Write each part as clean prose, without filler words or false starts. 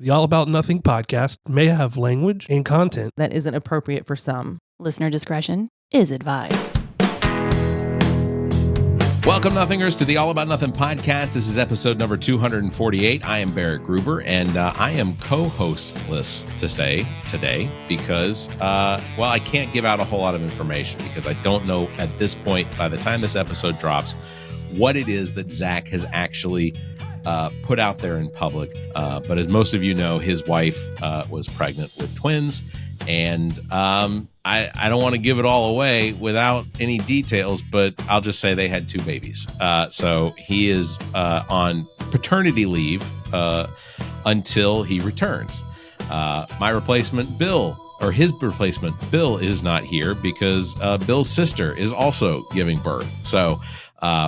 The All About Nothing podcast may have language and content that isn't appropriate for some. Listener discretion is advised. Welcome, Nothingers, to the All About Nothing podcast. This is episode number 248. I am Barrett Gruber, and I am co-hostless today because, I can't give out a whole lot of information because I don't know at this point, by the time this episode drops, what it is that Zach has actually put out there in public. But as most of you know, his wife was pregnant with twins, and I don't want to give it all away without any details, but I'll just say they had two babies. So he is on paternity leave until he returns. My replacement, Bill, or his replacement, Bill, is not here because Bill's sister is also giving birth. So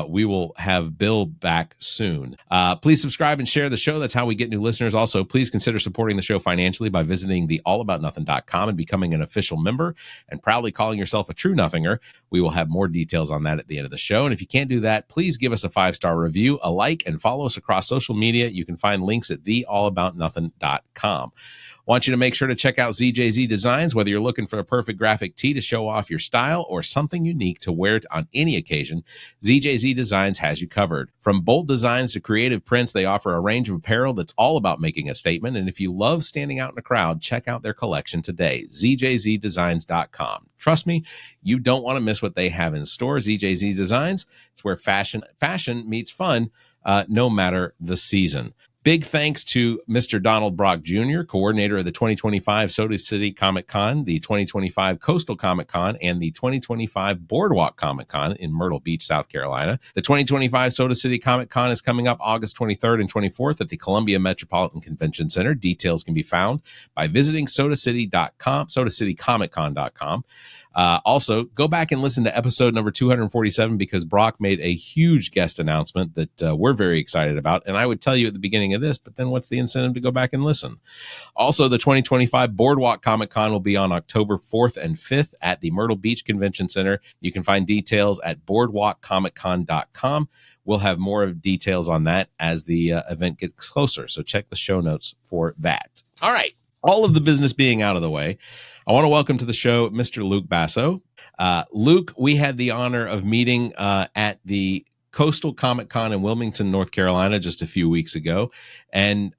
we will have Bill back soon. Please subscribe and share the show. That's how we get new listeners. Also, please consider supporting the show financially by visiting theallaboutnothing.com and becoming an official member and proudly calling yourself a true nothinger. We will have more details on that at the end of the show. And if you can't do that, please give us a 5-star review, a like, and follow us across social media. You can find links at theallaboutnothing.com. Want you to make sure to check out ZJZ Designs, whether you're looking for a perfect graphic tee to show off your style or something unique to wear on any occasion. ZJZ Designs has you covered. From bold designs to creative prints, they offer a range of apparel that's all about making a statement. And if you love standing out in a crowd, check out their collection today, ZJZDesigns.com. Trust me, you don't want to miss what they have in store. ZJZ Designs, it's where fashion meets fun, no matter the season. Big thanks to Mr. Donald Brock Jr., coordinator of the 2025 Soda City Comic Con, the 2025 Coastal Comic Con, and the 2025 Boardwalk Comic Con in Myrtle Beach, South Carolina. The 2025 Soda City Comic Con is coming up August 23rd and 24th at the Columbia Metropolitan Convention Center. Details can be found by visiting sodacity.com, sodacitycomiccon.com. Also, go back and listen to episode number 247 because Brock made a huge guest announcement that we're very excited about. And I would tell you at the beginning of this, but then what's the incentive to go back and listen? Also, the 2025 Boardwalk Comic Con will be on October 4th and 5th at the Myrtle Beach Convention Center. You can find details at boardwalkcomiccon.com. We'll have more of details on that as the event gets closer. So check the show notes for that. All right. All of the business being out of the way, I want to welcome to the show Mr. Luke Basso. Luke, we had the honor of meeting at the Coastal Comic Con in Wilmington, North Carolina, just a few weeks ago. And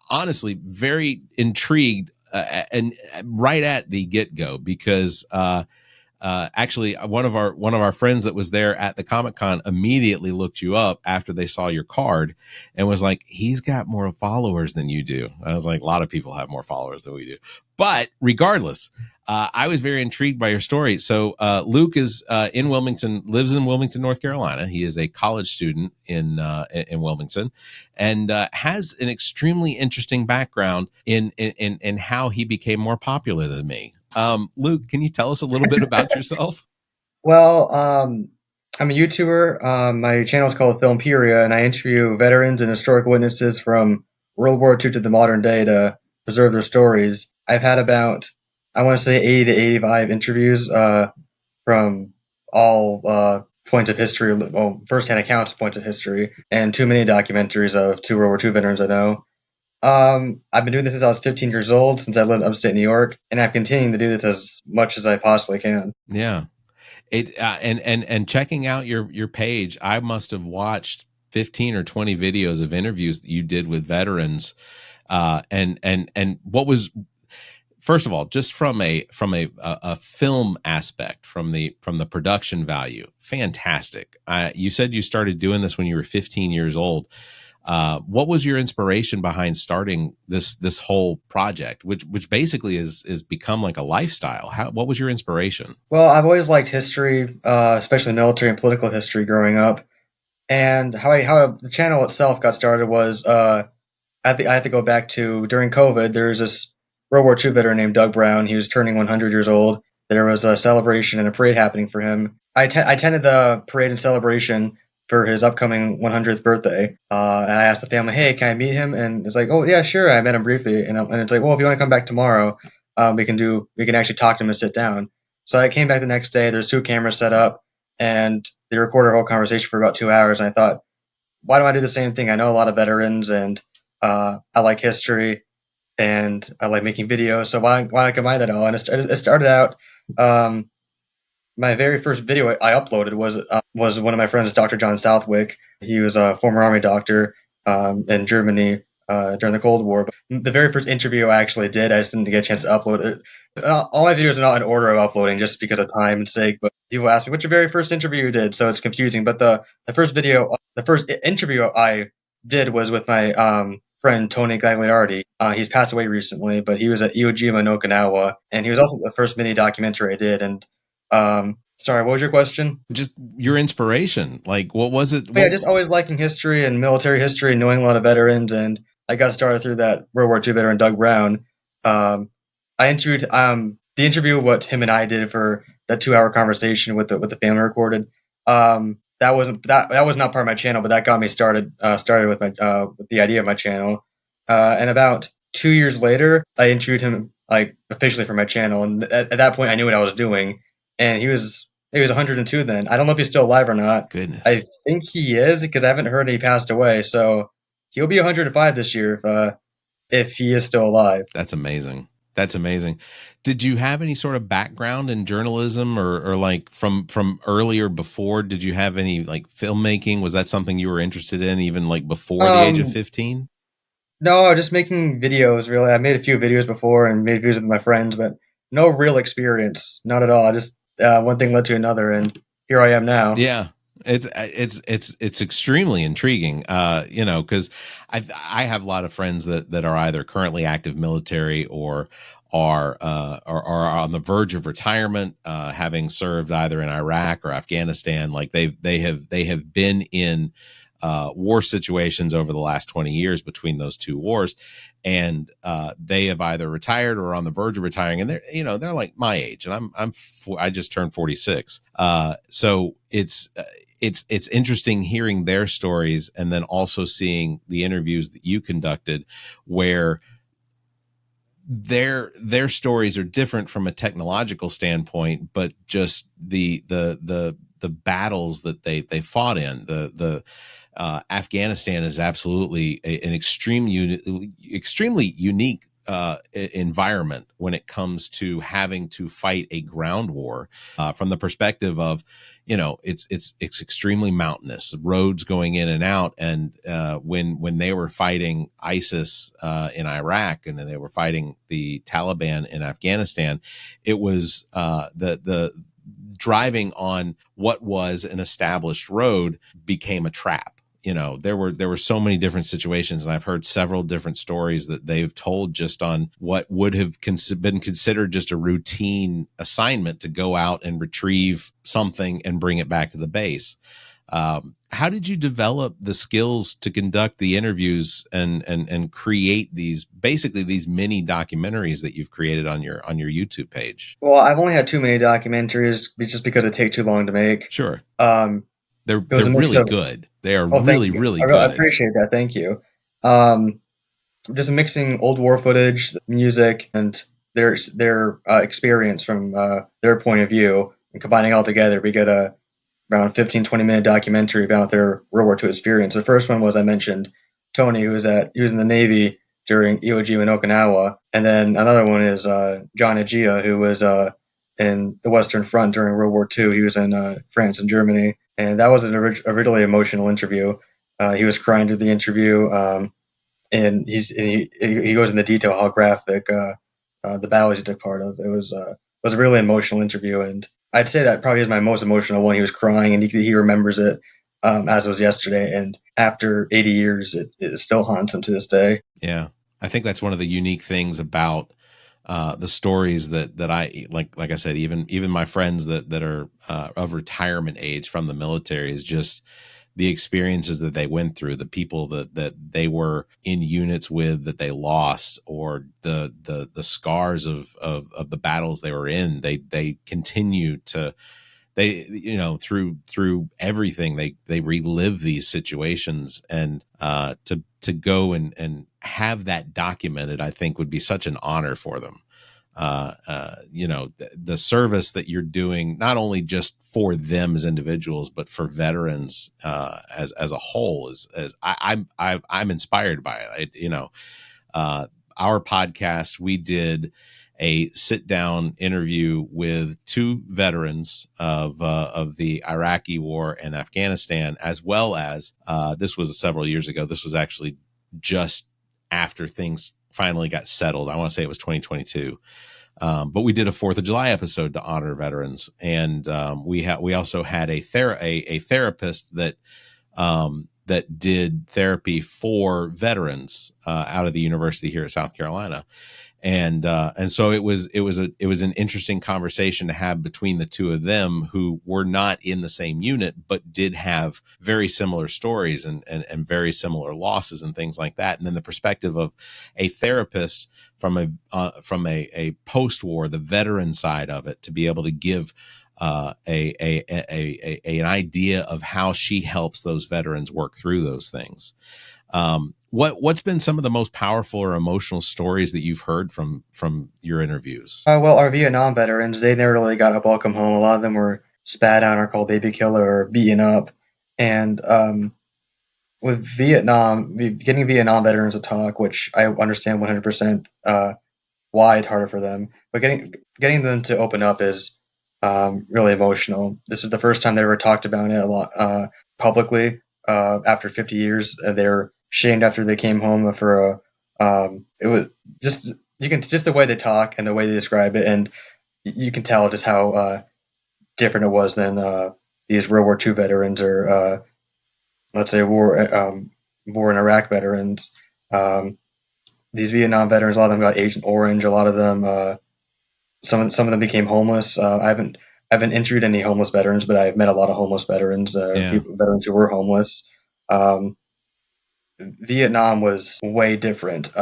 honestly, very intrigued and right at the get-go because actually one of our friends that was there at the Comic-Con immediately looked you up after they saw your card and was like, he's got more followers than you do. I was like, a lot of people have more followers than we do. But regardless, I was very intrigued by your story. So Luke is in Wilmington, lives in Wilmington, North Carolina. He is a college student in Wilmington and has an extremely interesting background in how he became more popular than me. Luke, can you tell us a little bit about yourself? Well, I'm a YouTuber. My channel is called Filmperia, and I interview veterans and historic witnesses from World War II to the modern day to preserve their stories. I've had about, I want to say 80 to 85 interviews from all points of history, well, first-hand accounts of points of history, and too many documentaries of two World War II veterans I know. I've been doing this since I was 15 years old, since I lived in upstate New York, and I'm continuing to do this as much as I possibly can. Yeah. And checking out your page, I must have watched 15 or 20 videos of interviews that you did with veterans. And what was, first of all, just from a film aspect, from the production value, fantastic. You said you started doing this when you were 15 years old. What was your inspiration behind starting this whole project, which basically is become like a lifestyle? What was your inspiration? Well, I've always liked history, especially military and political history growing up. And how the channel itself got started was I have to go back to during COVID. There's this World War II veteran named Doug Brown. He was turning 100 years old. There was a celebration and a parade happening for him. I attended the parade and celebration for his upcoming 100th birthday. And I asked the family, hey, can I meet him? And it's like, oh, yeah, sure. I met him briefly. And it's like, well, if you want to come back tomorrow, we can actually talk to him and sit down. So I came back the next day. There's 2 cameras set up, and they recorded our whole conversation for about 2 hours. And I thought, why don't I do the same thing? I know a lot of veterans, and I like history, and I like making videos. So why not combine that all? And it started out. My very first video I uploaded was one of my friends, Dr. John Southwick. He was a former army doctor in Germany during the Cold War. But the very first interview I actually did, I just didn't get a chance to upload it. All my videos are not in order of uploading just because of time's sake. But people ask me, "What's your very first interview you did?" So it's confusing. But the first interview I did was with my friend Tony Gagliardi. He's passed away recently, but he was at Iwo Jima in Okinawa, and he was also the first mini documentary I did. And sorry, what was your question? Just your inspiration. Like, what was it? Yeah, just always liking history and military history, knowing a lot of veterans, and I got started through that World War II veteran Doug Brown. I interviewed the interview what him and I did for that 2 hour conversation with the family recorded. That was not part of my channel, but that got me started with my with the idea of my channel. And about 2 years later, I interviewed him like officially for my channel, and at that point, I knew what I was doing. And he was 102 then. I don't know if he's still alive or not. Goodness. I think he is because I haven't heard he passed away. So he'll be 105 this year if he is still alive. That's amazing. That's amazing. Did you have any sort of background in journalism or like from earlier before? Did you have any like filmmaking? Was that something you were interested in even like before the age of 15? No, just making videos. Really, I made a few videos before and made videos with my friends, but no real experience. Not at all. I just one thing led to another, and here I am now. Yeah. It's extremely intriguing, because I have a lot of friends that are either currently active military or are on the verge of retirement, having served either in Iraq or Afghanistan. Like they have been in war situations over the last 20 years between those two wars, and they have either retired or on the verge of retiring, and they're like my age, and I just turned 46. So it's interesting hearing their stories and then also seeing the interviews that you conducted where their stories are different from a technological standpoint, but just the battles that they fought in. The Afghanistan is absolutely an extremely unique environment when it comes to having to fight a ground war, from the perspective of, it's extremely mountainous, roads going in and out. And when they were fighting ISIS in Iraq, and then they were fighting the Taliban in Afghanistan, it was the driving on what was an established road became a trap. There were so many different situations, and I've heard several different stories that they've told just on what would have been considered just a routine assignment to go out and retrieve something and bring it back to the base. How did you develop the skills to conduct the interviews and create these mini documentaries that you've created on your YouTube page? Well, I've only had too many documentaries just because they take too long to make. Sure. They're really good. They are really good. I appreciate that. Thank you. Just mixing old war footage, music, and their experience from their point of view, and combining all together, we get a around 15-20 minute documentary about their World War II experience. The first one was, I mentioned, Tony, he was in the Navy during Iwo Jima in Okinawa, and then another one is John Agia, who was in the Western Front during World War II. He was in France and Germany, and that was a really emotional interview. He was crying through the interview, and he goes into detail how graphic the battles he took part of. It was a really emotional interview, and I'd say that probably is my most emotional one. He was crying, and he remembers it as it was yesterday, and after 80 years, it still haunts him to this day. Yeah, I think that's one of the unique things about the stories that I like I said, even my friends that are of retirement age from the military, is just the experiences that they went through, the people that they were in units with that they lost, or the scars of the battles they were in. They continue to, through everything, they relive these situations, and to go and have that documented, I think would be such an honor for them. the service that you're doing, not only just for them as individuals, but for veterans as a whole, I'm inspired by it. Our podcast, we did a sit down interview with two veterans of the Iraqi war and Afghanistan, as well as this was several years ago. This was actually just after things finally got settled. I want to say it was 2022. But we did a 4th of July episode to honor veterans, and we also had a therapist that did therapy for veterans out of the university here in South Carolina, and so it was an interesting conversation to have between the two of them, who were not in the same unit but did have very similar stories and very similar losses and things like that, and then the perspective of a therapist from a post-war, the veteran side of it, to be able to give an idea of how she helps those veterans work through those things. What's been some of the most powerful or emotional stories that you've heard from your interviews? Well, our Vietnam veterans, they never really got a welcome home. A lot of them were spat on or called baby killer or beaten up. And with Vietnam, getting Vietnam veterans to talk, which I understand 100% why it's harder for them, but getting them to open up is really emotional. This is the first time they ever talked about it a lot publicly. After 50 years, they were shamed after they came home for it was just just the way they talk and the way they describe it, and you can tell just how different it was than these World War II veterans or let's say war in Iraq veterans. These Vietnam veterans, a lot of them got Agent Orange. A lot of them, some of them became homeless. I haven't interviewed any homeless veterans, but I've met a lot of homeless veterans, veterans who were homeless. Vietnam was way different.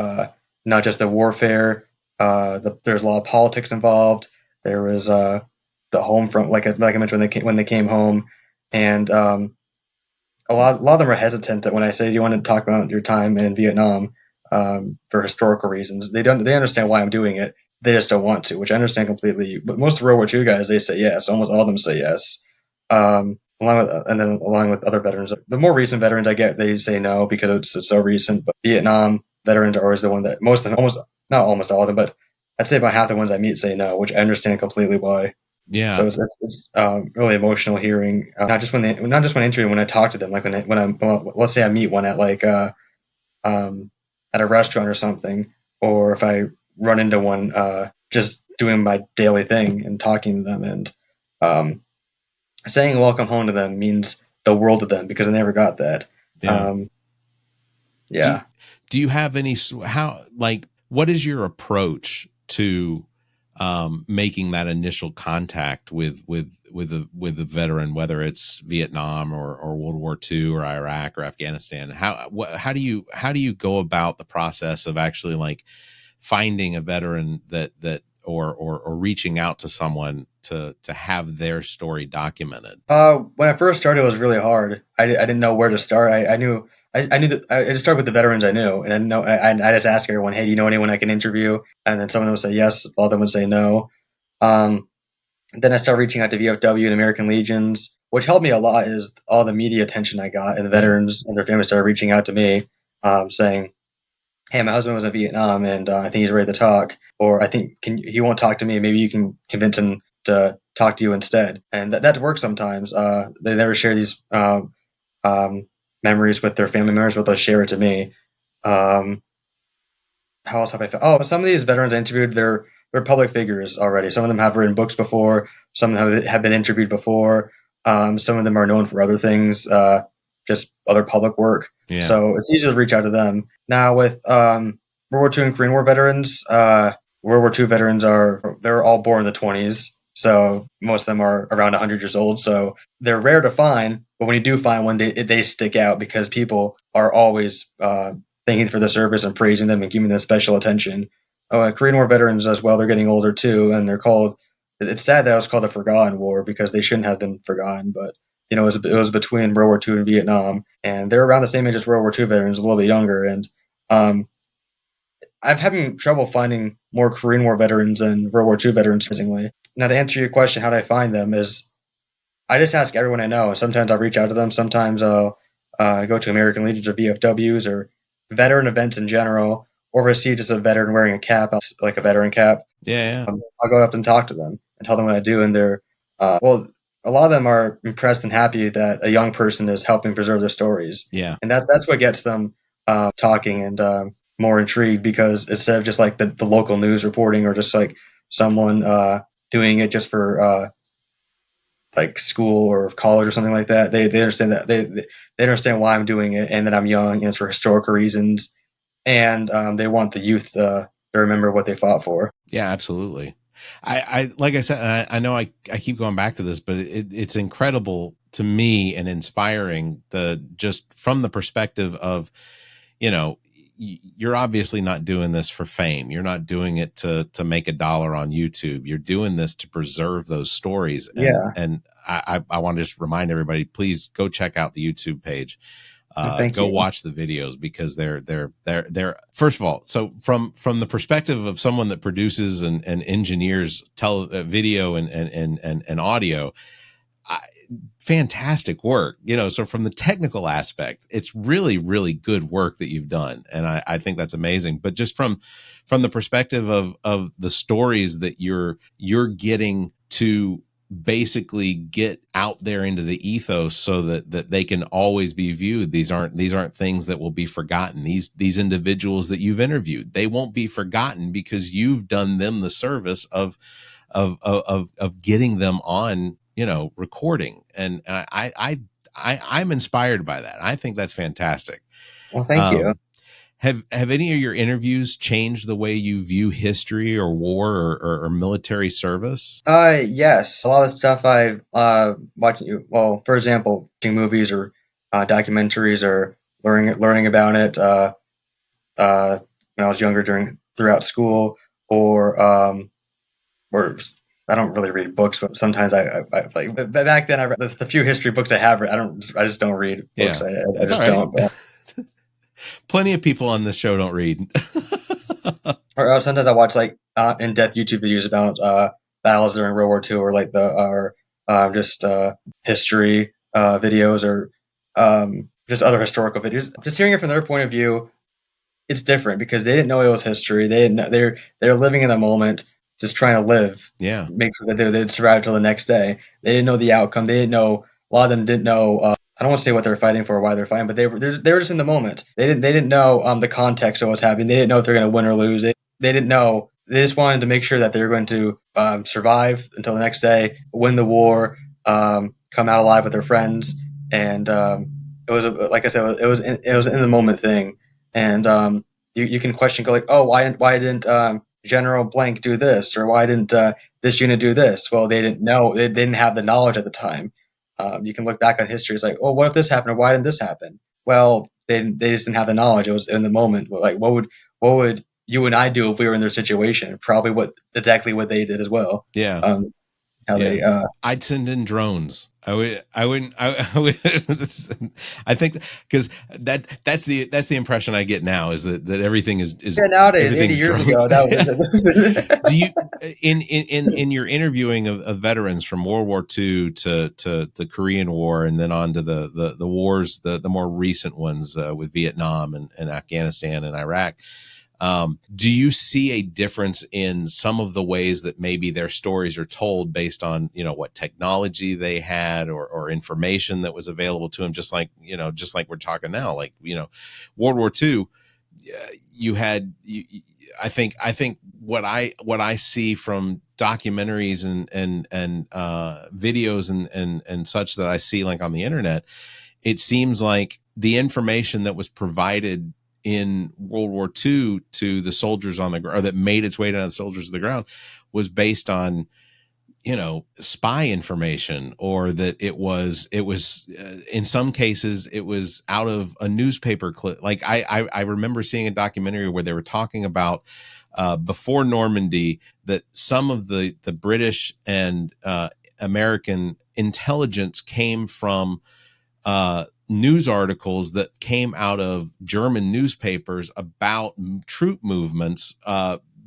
Not just the warfare. There's a lot of politics involved. There was the home front, like I mentioned when they came home, and a lot of them are hesitant when I say, "Do you want to talk about your time in Vietnam?" For historical reasons, they understand why I'm doing it. They just don't want to, which I understand completely. But most of the World War II guys, they say yes. Almost all of them say yes. Along with other veterans, the more recent veterans I get, they say no because it's so recent. But Vietnam veterans are always the one that most of them, not almost all of them, but I'd say about half the ones I meet say no, which I understand completely why. Yeah. So it's really emotional hearing, not just when interviewing, when I talk to them, like let's say I meet one at at a restaurant or something, or if I run into one just doing my daily thing and talking to them, and saying welcome home to them means the world to them because I never got that. Yeah. Yeah. Do you have any, what is your approach to making that initial contact with a veteran, whether it's Vietnam or World War II or Iraq or Afghanistan? How do you go about the process of actually finding a veteran or reaching out to someone to have their story documented? When I first started, it was really hard. I didn't know where to start. I knew that I just started with the veterans I knew, and I didn't know. I just asked everyone, "Hey, do you know anyone I can interview?" And then some of them would say yes, all of them would say no. Then I started reaching out to VFW and American Legions, which helped me a lot. Is all the media attention I got, and the veterans and their families started reaching out to me, saying, "Hey, my husband was in Vietnam, and I think he's ready to talk, or I think he won't talk to me. Maybe you can convince him to talk to you instead." And that works sometimes. They never share these memories with their family members, but they'll share it to me. How else have I found? Oh, some of these veterans I interviewed, they're public figures already. Some of them have written books before. Some of them have been interviewed before. Some of them are known for other things, just other public work. Yeah. So it's easy to reach out to them. Now with World War II and Korean War veterans, World War II veterans they're all born in the 20s. So most of them are around 100 years old. So they're rare to find, but when you do find one, they stick out because people are always thanking for the service and praising them and giving them special attention. Korean War veterans as well, they're getting older too, and they're called. It's sad that it was called the Forgotten War because they shouldn't have been forgotten, but it was between World War II and Vietnam, and they're around the same age as World War II veterans, a little bit younger, and I'm having trouble finding more Korean War veterans and World War II veterans, surprisingly. Now, to answer your question, how do I find them is I just ask everyone I know. Sometimes I'll reach out to them. Sometimes I'll go to American Legions or VFWs or veteran events in general, or if I see just a veteran wearing a cap, like a veteran cap, Yeah. I'll go up and talk to them and tell them what I do. And they're, well, a lot of them are impressed and happy that a young person is helping preserve their stories. Yeah. And that's what gets them talking and more intrigued, because instead of just like the local news reporting or just like someone doing it just for like school or college or something like that, they understand that they understand why I'm doing it and that I'm young and it's for historical reasons, and they want the youth to remember what they fought for. Yeah, absolutely. I like I said, and I know I keep going back to this, but it's incredible to me and inspiring, the just from the perspective of, you know, you're obviously not doing this for fame. You're not doing it to make $1 on YouTube. You're doing this to preserve those stories. Yeah, And I want to just remind everybody, please go check out the YouTube page. thank Go you. watch the videos, because they're first of all, so from the perspective of someone that produces and engineers video and audio, fantastic work. So from the technical aspect, it's really, really good work that you've done, and I think that's amazing. But just from the perspective of the stories that you're getting to basically get out there into the ethos, so that they can always be viewed. These aren't things that will be forgotten. These individuals that you've interviewed, they won't be forgotten, because you've done them the service of getting them on, recording. And I'm inspired by that. I think that's fantastic. Well, thank you. Have any of your interviews changed the way you view history or war or military service? Yes, a lot of stuff I've watching. Well, for example, watching movies or documentaries or learning about it when I was younger throughout school, or I don't really read books, but sometimes I like. But back then, I read the few history books I have. I just don't read books. Yeah, I that's all just right. don't. Plenty of people on this show don't read. Or sometimes I watch like in-depth YouTube videos about battles during World War II, or like just history videos, or just other historical videos. Just hearing it from their point of view, it's different because they didn't know it was history. They didn't know, they're living in the moment, just trying to live, Yeah, make sure that they'd survive till the next day. They didn't know the outcome. They didn't know. A lot of them didn't know. I don't want to say what they're fighting for or why they're fighting, but they were just in the moment. They didn't know the context of what's happening. They didn't know if they're going to win or lose. They didn't know. They just wanted to make sure that they were going to survive until the next day, win the war, come out alive with their friends, and it was like I said, it was an in the moment thing, and you can question, go like, oh, why didn't General Blank do this, or why didn't this unit do this? Well, they didn't know. They didn't have the knowledge at the time. You can look back on history. It's like, oh, what if this happened, or why didn't this happen? Well, they just didn't have the knowledge. It was in the moment. Like, what would you and I do if we were in their situation? Probably exactly what they did as well. yeah. How Yeah. they I'd send in drones. I wouldn't, I would, I think, because that's the impression I get now, is that everything is nowadays, 80 everything's years drones. ago, that was Do you, in your interviewing of veterans from World War II to the Korean War, and then on to the wars, the more recent ones with Vietnam and Afghanistan and Iraq, do you see a difference in some of the ways that maybe their stories are told, based on, what technology they had, or information that was available to them? Just like we're talking now, like, World War II, you had, I think what I see from documentaries and videos and such that I see, like, on the internet, it seems like the information that was provided in World War II to the soldiers on the ground, or that made its way down to the soldiers of the ground, was based on, spy information, or that it was in some cases it was out of a newspaper clip. Like, I remember seeing a documentary where they were talking about before Normandy, that some of the British and American intelligence came from news articles that came out of German newspapers about troop movements,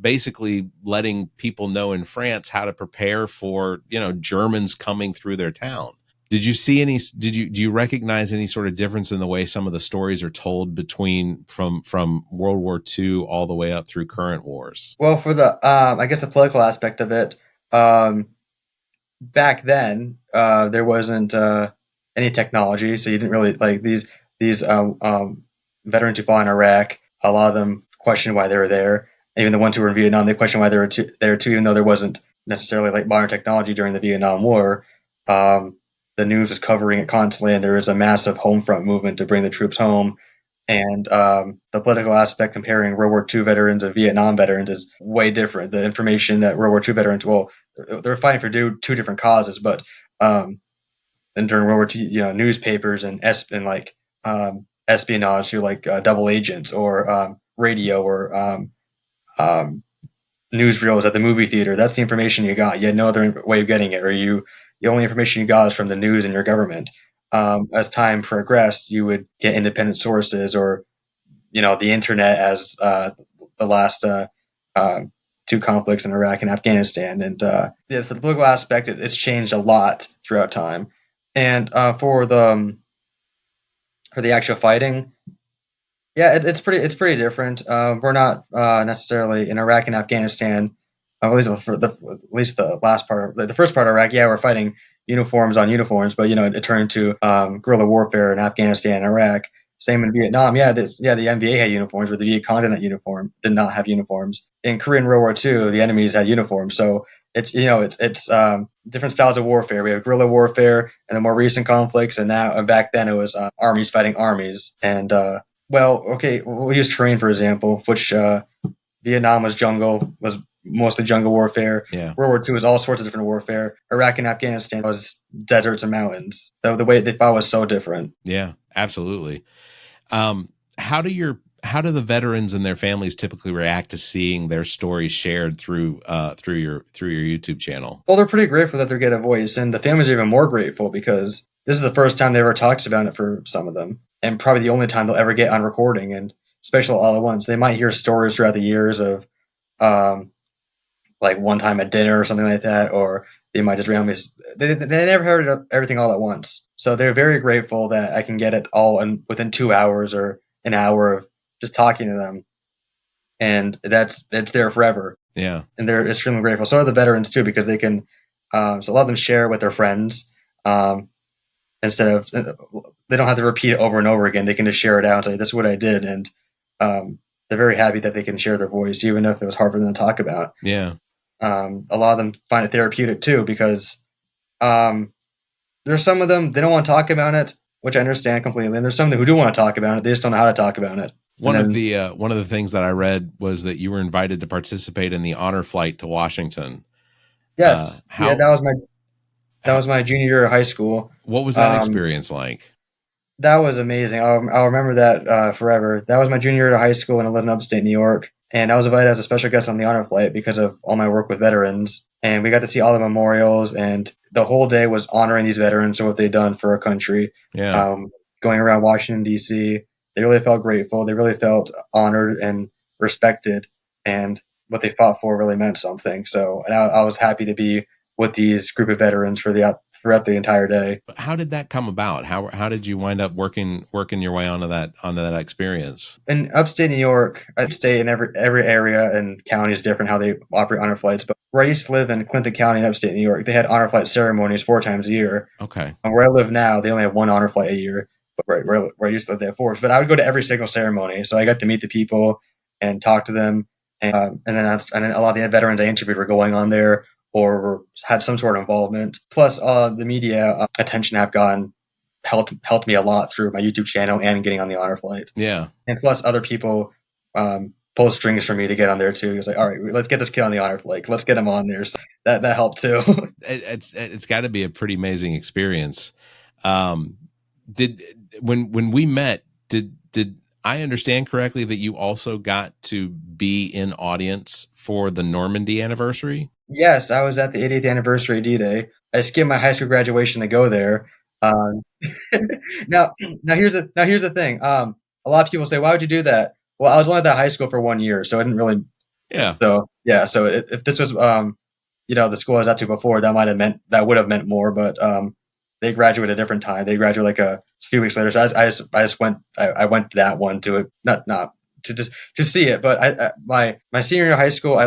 basically letting people know in France how to prepare for, Germans coming through their town. Did you see any? Do you recognize any sort of difference in the way some of the stories are told from World War II all the way up through current wars? Well, for the I guess the political aspect of it, back then there wasn't any technology, so you didn't really like these veterans who fought in Iraq. A lot of them questioned why they were there. Even the ones who were in Vietnam, they questioned why they were there too, even though there wasn't necessarily like modern technology during the Vietnam War. The news was covering it constantly, and there was a massive home front movement to bring the troops home. And the political aspect comparing World War II veterans and Vietnam veterans is way different. The information that World War II veterans, well, they're fighting for two different causes, but and during World War II, newspapers and espionage through double agents or radio or um, newsreels at the movie theater. That's the information you got. You had no other way of getting it, or the only information you got is from the news and your government. As time progressed, you would get independent sources or the internet as the last two conflicts in Iraq and Afghanistan. And for the political aspect, it's changed a lot throughout time. And for the actual fighting, yeah, it's pretty different. We're not necessarily in Iraq and Afghanistan. At least for at least the last part, the first part of Iraq, yeah, we're fighting uniforms on uniforms, but it turned to guerrilla warfare in Afghanistan and Iraq. Same in Vietnam. Yeah, the NBA had uniforms, but the Viet Cong did not have uniforms. In Korean World War II, the enemies had uniforms, so it's different styles of warfare. We have guerrilla warfare and the more recent conflicts, and back then it was armies fighting armies. And well, okay, we'll use terrain for example, which Vietnam was mostly jungle warfare. Yeah. World War II was all sorts of different warfare. Iraq and Afghanistan was deserts and mountains. The way they fought was so different. Yeah, absolutely. How do the veterans and their families typically react to seeing their stories shared through your YouTube channel? Well, they're pretty grateful that they get a voice, and the families are even more grateful because this is the first time they ever talked about it for some of them, and probably the only time they'll ever get on recording, and especially all at once. They might hear stories throughout the years of, like one time at dinner or something like that, or they might just randomly. They never heard everything all at once, so they're very grateful that I can get it all within 2 hours or an hour of just talking to them, and it's there forever. Yeah. And they're extremely grateful. So are the veterans too, because they can. So a lot of them share with their friends instead of they don't have to repeat it over and over again. They can just share it out and say, "This is what I did," and they're very happy that they can share their voice, even if it was hard for them to talk about. Yeah. A lot of them find it therapeutic too, because there's some of them they don't want to talk about it, which I understand completely, and there's some who do want to talk about it. They just don't know how to talk about it. One of the things that I read was that you were invited to participate in the honor flight to Washington. Yes, yeah, that was my junior year of high school. What was that experience like? That was amazing. I'll remember that forever. That was my junior year of high school, and I lived in upstate New York. And I was invited as a special guest on the honor flight because of all my work with veterans. And we got to see all the memorials, and the whole day was honoring these veterans and what they'd done for our country. Yeah. Going around Washington, D.C., they really felt grateful. They really felt honored and respected, and what they fought for really meant something. So, and I was happy to be with these group of veterans throughout the entire day. How did that come about? How did you wind up working your way onto that experience? In upstate New York, I'd say in every area and county is different how they operate honor flights. But where I used to live in Clinton County in upstate New York, they had honor flight ceremonies 4 times a year. Okay. And where I live now, they only have one honor flight a year. But where I used to live, they have 4. But I would go to every single ceremony, so I got to meet the people and talk to them. And then a lot of the veterans I interviewed were going on there or had some sort of involvement. Plus, the media attention I've gotten helped me a lot through my YouTube channel and getting on the honor flight. Yeah. And plus, other people pull strings for me to get on there too. It's like, all right, let's get this kid on the honor flight. Let's get him on there. So that helped too. It's got to be a pretty amazing experience. When we met, did I understand correctly that you also got to be in audience for the Normandy anniversary? Yes, I was at the 80th anniversary D-Day. I skipped my high school graduation to go there. Um, now, now here's the thing. A lot of people say, "Why would you do that?" Well, I was only at that high school for 1 year, so I didn't really. Yeah. So yeah, so if this was the school I was at to before, that would have meant more, but they graduate at a different time. They graduate like a few weeks later. So I just went to that one to it, not to just to see it. But my senior year of high school, I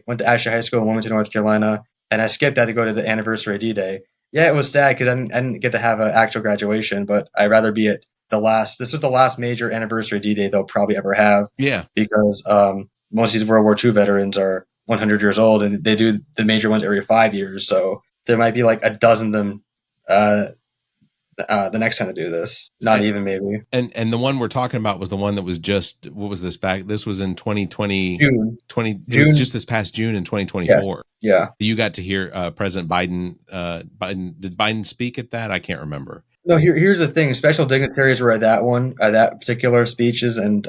went to Ashley High School in Wilmington, North Carolina, and I skipped that to go to the anniversary of D-Day. Yeah, it was sad because I didn't get to have an actual graduation, but I'd rather be at the last. This was the last major anniversary D-Day they'll probably ever have Yeah. because most of these World War II veterans are 100 years old, and they do the major ones every 5 years. So there might be like a dozen of them uh, the next time to do this. Not even maybe And the one we're talking about was the one that was just, what was this back? This was in 2020, June. it was June. just this past June in Yes. 2024. Yeah. You got to hear President Biden. Did Biden speak at that? I can't remember. No, here's the thing. Special dignitaries were at that one, at that particular speeches, and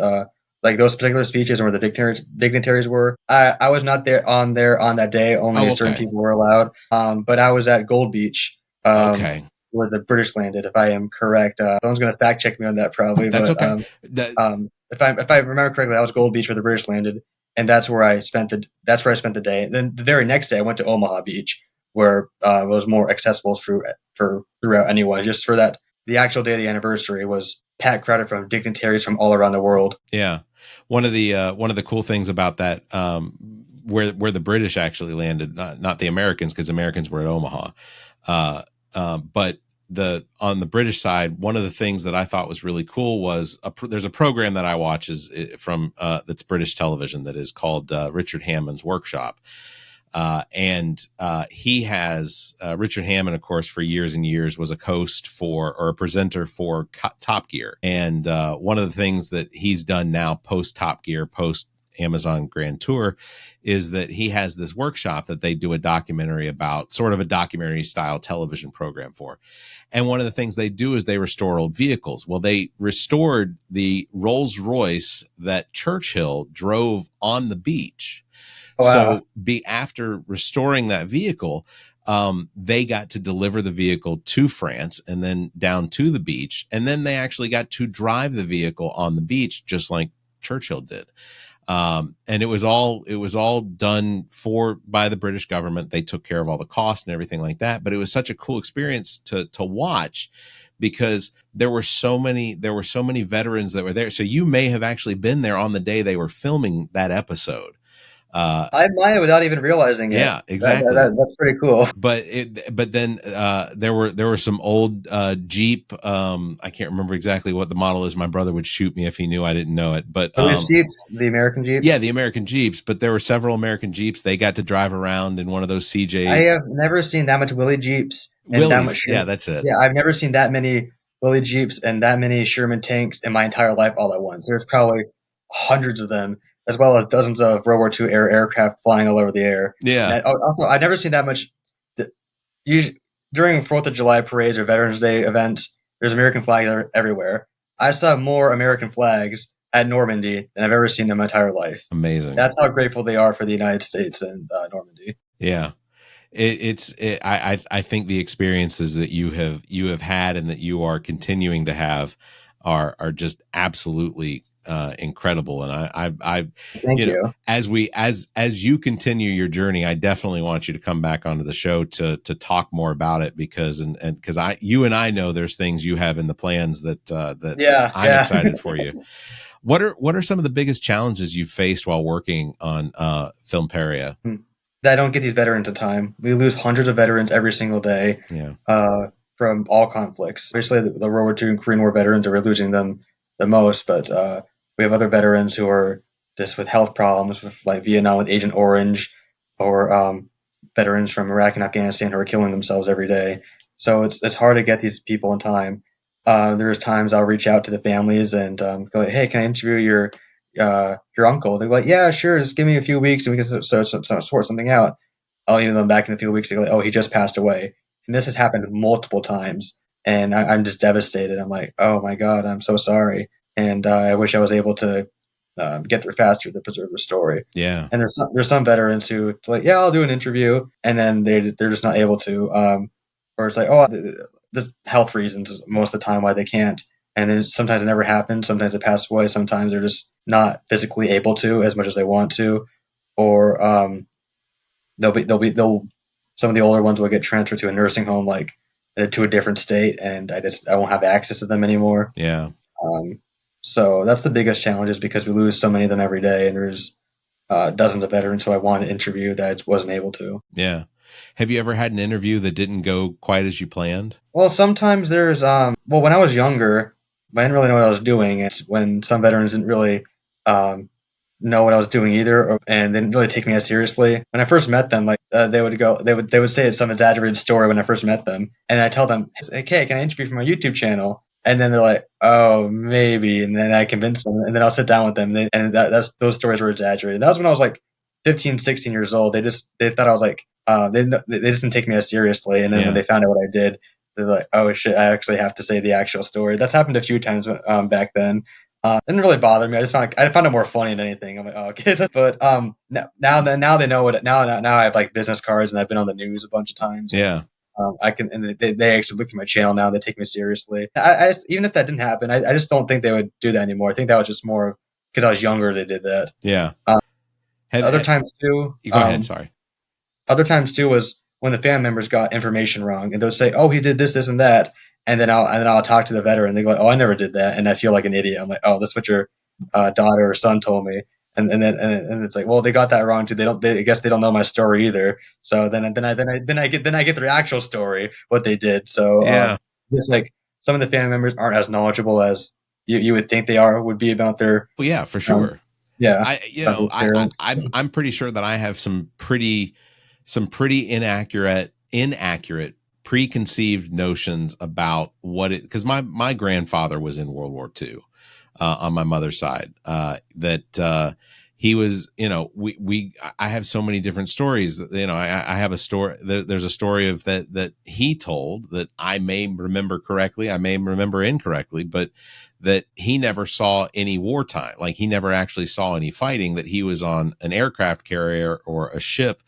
like those particular speeches where the dignitaries were. I was not there on that day. Only certain Okay. people were allowed. But I was at Gold Beach, Okay. where the British landed, if I am correct. Someone's going to fact check me on that probably, That's but okay. if I remember correctly, that was Gold Beach where the British landed, and that's where I spent the day. And then the very next day, I went to Omaha Beach, where it was more accessible throughout anyone. Just for that, the actual day of the anniversary was packed crowded from dignitaries from all around the world. Yeah. One of the cool things about that, where the British actually landed, not the Americans, because Americans were at Omaha, but on the British side, one of the things that I thought was really cool was there's a program that I watch from that's British television that is called Richard Hammond's Workshop. And he has Richard Hammond, of course, for years and years was a host or a presenter for Top Gear. And one of the things that he's done now post Top Gear, post Amazon Grand Tour, is that he has this workshop that they do a documentary about, sort of a documentary style television program for. And one of the things they do is they restore old vehicles. Well, they restored the Rolls Royce that Churchill drove on the beach. Wow. So after restoring that vehicle, they got to deliver the vehicle to France and then down to the beach. And then they actually got to drive the vehicle on the beach, just like Churchill did. And it was all done by the British government. They took care of all the costs and everything like that. But it was such a cool experience to watch, because there were so many veterans that were there. So you may have actually been there on the day they were filming that episode. I might have without even realizing it. Yeah, exactly. That's pretty cool. But then there were some old Jeep. I can't remember exactly what the model is. My brother would shoot me if he knew I didn't know it. But Those Jeeps, the American Jeeps. yeah, the American Jeeps. But there were several American Jeeps. They got to drive around in one of those CJ. I have never seen that much Willie Jeeps and that much. Yeah, that's it. Yeah, I've never seen that many Willie Jeeps and that many Sherman tanks in my entire life all at once. There's probably hundreds of them, as well as dozens of World War II aircraft flying all over the air. Yeah. Also, I've never seen that much. During 4th of July parades or Veterans Day events, there's American flags everywhere. I saw more American flags at Normandy than I've ever seen in my entire life. Amazing. That's how grateful they are for the United States and Normandy. Yeah. I think the experiences that you have had and that you are continuing to have are just absolutely incredible. And I Thank you. As you continue your journey, I definitely want you to come back onto the show to talk more about it, because you and I know there's things you have in the plans that I'm excited for you. What are some of the biggest challenges you've faced while working on Filmperia? That I don't get these veterans in time. We lose hundreds of veterans every single day. Yeah. From all conflicts. Obviously, the World War II and Korean War veterans are losing them the most, but we have other veterans who are just with health problems, with like Vietnam with Agent Orange, or veterans from Iraq and Afghanistan who are killing themselves every day. So it's hard to get these people in time. There's times I'll reach out to the families and go, hey, can I interview your uncle? They're like, yeah, sure, just give me a few weeks and we can sort something out. I'll email them back in a few weeks. They go, oh, he just passed away. And this has happened multiple times. And I'm just devastated. I'm like, oh my God, I'm so sorry. And I wish I was able to get there faster to preserve the story. Yeah. And there's some veterans who it's like, yeah, I'll do an interview. And then they're just not able to. Or it's like, oh, the health reasons most of the time why they can't. And then sometimes it never happens. Sometimes they pass away. Sometimes they're just not physically able to as much as they want to, or they'll some of the older ones will get transferred to a nursing home, like to a different state, and I won't have access to them anymore. Yeah. So that's the biggest challenge, is because we lose so many of them every day, and there's dozens of veterans who I want to interview that I just wasn't able to. Yeah. Have you ever had an interview that didn't go quite as you planned? Well, sometimes there's when I was younger, I didn't really know what I was doing. And when some veterans didn't really know what I was doing either, and they didn't really take me as seriously. When I first met them, like they would say it's some exaggerated story when I first met them, and I tell them, "Hey, can I interview for my YouTube channel?" And then they're like, "Oh, maybe," and then I convince them, and then I'll sit down with them, and that's those stories were exaggerated. That was when I was like 15, 16 years old. They thought I was like they just didn't take me as seriously, and then when they found out what I did, they're like, "Oh shit, I actually have to say the actual story." That's happened a few times back then. It didn't really bother me. I found it more funny than anything. I'm like, oh, okay. But now they know what now I have like business cards, and I've been on the news a bunch of times. Yeah. I can, and they actually look through my channel now. They take me seriously. Even if that didn't happen, I just don't think they would do that anymore. I think that was just more because I was younger. They did that. Yeah. Other times too. You go ahead. Sorry. Other times too was when the family members got information wrong, and they'll say, "Oh, he did this, this, and that," and then I'll talk to the veteran. They go, "Oh, I never did that," and I feel like an idiot. I'm like, "Oh, that's what your daughter or son told me," and it's like, well, they got that wrong too. I guess they don't know my story either. So then I get the actual story, what they did. So it's like some of the family members aren't as knowledgeable as you would think they would be about their. Well, yeah, for sure. Yeah, I'm pretty sure that I have some pretty inaccurate preconceived notions about what it, because my grandfather was in World War II on my mother's side. He was, I have so many different stories that, I have a story. There's a story of that he told that I may remember correctly, I may remember incorrectly, but that he never saw any wartime. Like he never actually saw any fighting, that he was on an aircraft carrier or a ship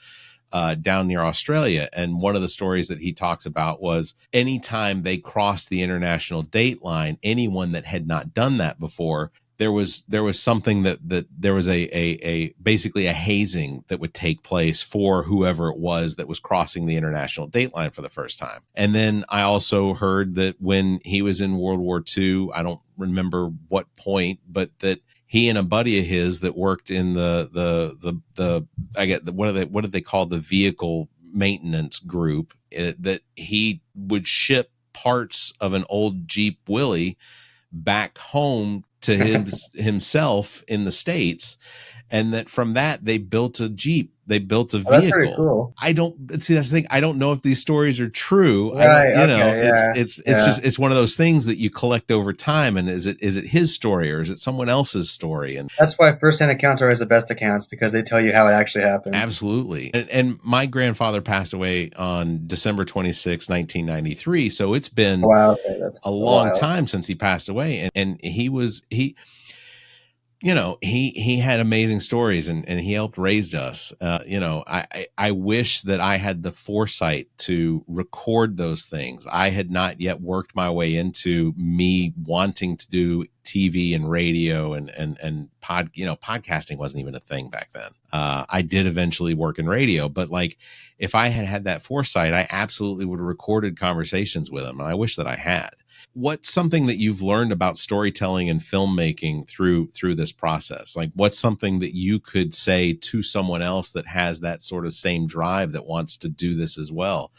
down near Australia. And one of the stories that he talks about was anytime they crossed the international date line, anyone that had not done that before, there was something that there was a basically a hazing that would take place for whoever it was that was crossing the international date line for the first time. And then I also heard that when he was in World War II, I don't remember what point, but that he and a buddy of his that worked in what did they call the vehicle maintenance group, that he would ship parts of an old Jeep Willie back home to himself in the States, and that from that they built a Jeep, they built a vehicle. That's pretty cool. I don't see, that's the thing, I don't know if these stories are true. Right, it's just, it's one of those things that you collect over time, and is it his story or is it someone else's story? And that's why first-hand accounts are always the best accounts, because they tell you how it actually happened. Absolutely. And my grandfather passed away on December 26, 1993, so it's been that's a long time since he passed away, and he had amazing stories, and he helped raise us. I wish that I had the foresight to record those things. I had not yet worked my way into me wanting to do TV and radio and podcasting wasn't even a thing back then. I did eventually work in radio, but like if I had that foresight, I absolutely would have recorded conversations with him. And I wish that I had. What's something that you've learned about storytelling and filmmaking through this process? Like what's something that you could say to someone else that has that sort of same drive that wants to do this as well,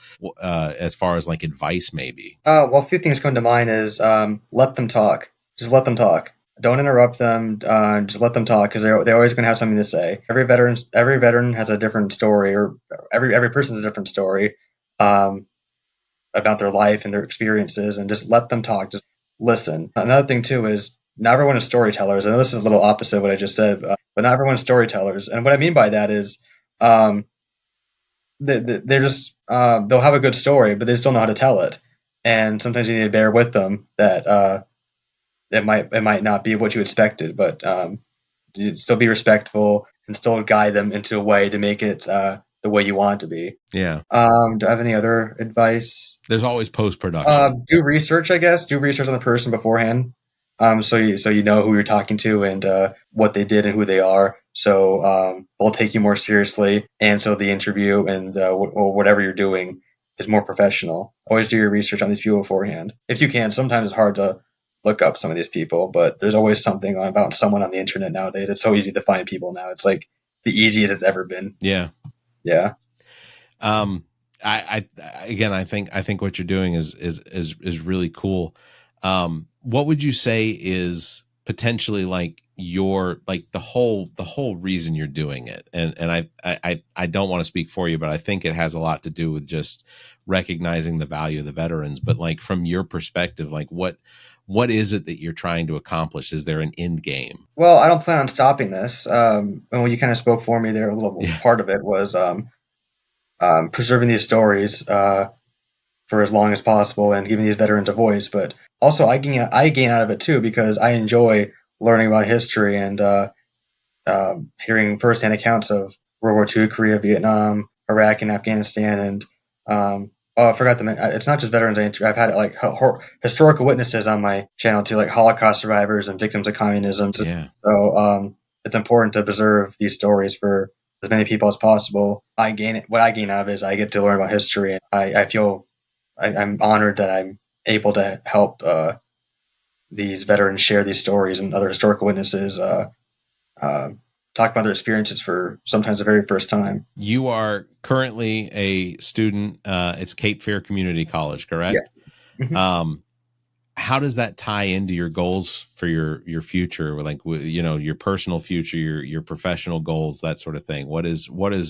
as far as like advice maybe? Well, a few things come to mind is let them talk. Just let them talk. Don't interrupt them. Just let them talk, because they're always going to have something to say. Every veteran has a different story, or every person's a different story. About their life and their experiences, and just let them talk. Just listen. Another thing too is not everyone is storytellers. I know this is a little opposite of what I just said, but not everyone's storytellers. And what I mean by that is they're just they'll have a good story, but they still know how to tell it. And sometimes you need to bear with them that it might not be what you expected, but you'd still be respectful and still guide them into a way to make it the way you want it to be. Yeah. Do I have any other advice? There's always post-production. Do research, I guess. Do research on the person beforehand. So you know who you're talking to and what they did and who they are. So they'll take you more seriously, and so the interview and or whatever you're doing is more professional. Always do your research on these people beforehand, if you can. Sometimes it's hard to look up some of these people, but there's always something about someone on the internet nowadays. It's so easy to find people now. It's like the easiest it's ever been. Yeah. Yeah. I again, I think what you're doing is really cool. What would you say is potentially like the whole reason you're doing it? And I don't want to speak for you, but I think it has a lot to do with just recognizing the value of the veterans. But like from your perspective, like what is it that you're trying to accomplish? Is there an end game? Well, I don't plan on stopping this. And when you kind of spoke for me there, a little Yeah. part of it was preserving these stories for as long as possible and giving these veterans a voice. But also, I gain out of it too because I enjoy learning about history and hearing firsthand accounts of World War II, Korea, Vietnam, Iraq, and Afghanistan. And oh, I forgot to mention, it's not just veterans. I've had like historical witnesses on my channel too, like Holocaust survivors and victims of communism. Yeah. So it's important to preserve these stories for as many people as possible. What I gain out of it is I get to learn about history. And I feel I'm honored that I'm able to help these veterans share these stories and other historical witnesses talk about their experiences for sometimes the very first time. You are currently a student. It's Cape Fear Community College, correct? Yeah. Mm-hmm. How does that tie into your goals for your future, like your personal future, your professional goals, that sort of thing? What is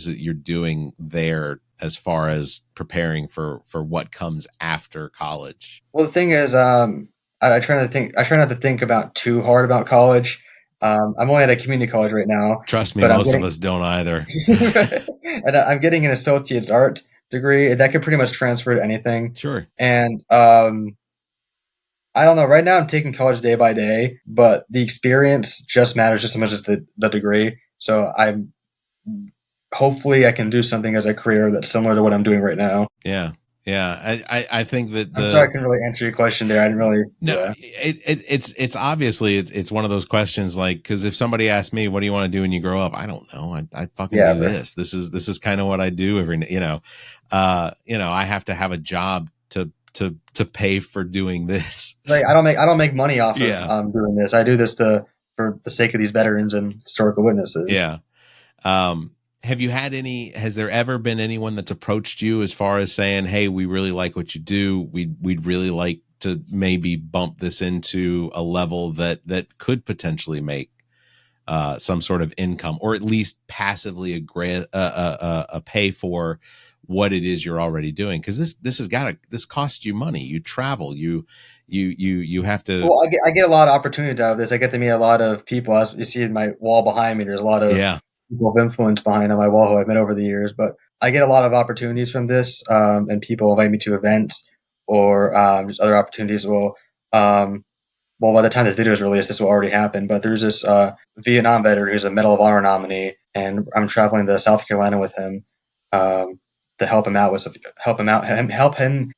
it you're doing there as far as preparing for what comes after college? Well, the thing is, I try not to think about too hard about college. I'm only at a community college right now, Trust me, but most of us don't either. and I'm getting an associate's art degree that could pretty much transfer to anything. Sure. And I don't know. Right now, I'm taking college day by day, but the experience just matters just as much as the degree. So hopefully I can do something as a career that's similar to what I'm doing right now. Yeah. I think that I'm sorry I couldn't really answer your question there. I didn't really. No, Yeah. It's obviously it's one of those questions, like, because if somebody asked me, what do you want to do when you grow up? I don't know. I fucking Yeah, do this. This is kind of what I do every, I have to have a job to pay for doing this. Like I don't make money off of Yeah. doing this. I do this for the sake of these veterans and historical witnesses. Yeah. Has there ever been anyone that's approached you as far as saying, hey, we really like what you do. We'd really like to maybe bump this into a level that could potentially make some sort of income, or at least passively pay for what it is you're already doing? Because this costs you money. You travel, you have to. Well, I get a lot of opportunities out of this. I get to meet a lot of people. As you see in my wall behind me, there's a lot of people of influence behind on my wall who I've met over the years. But I get a lot of opportunities from this, and people invite me to events or just other opportunities. Well, by the time this video is released, this will already happen. But there's this Vietnam veteran who's a Medal of Honor nominee, and I'm traveling to South Carolina with him to help him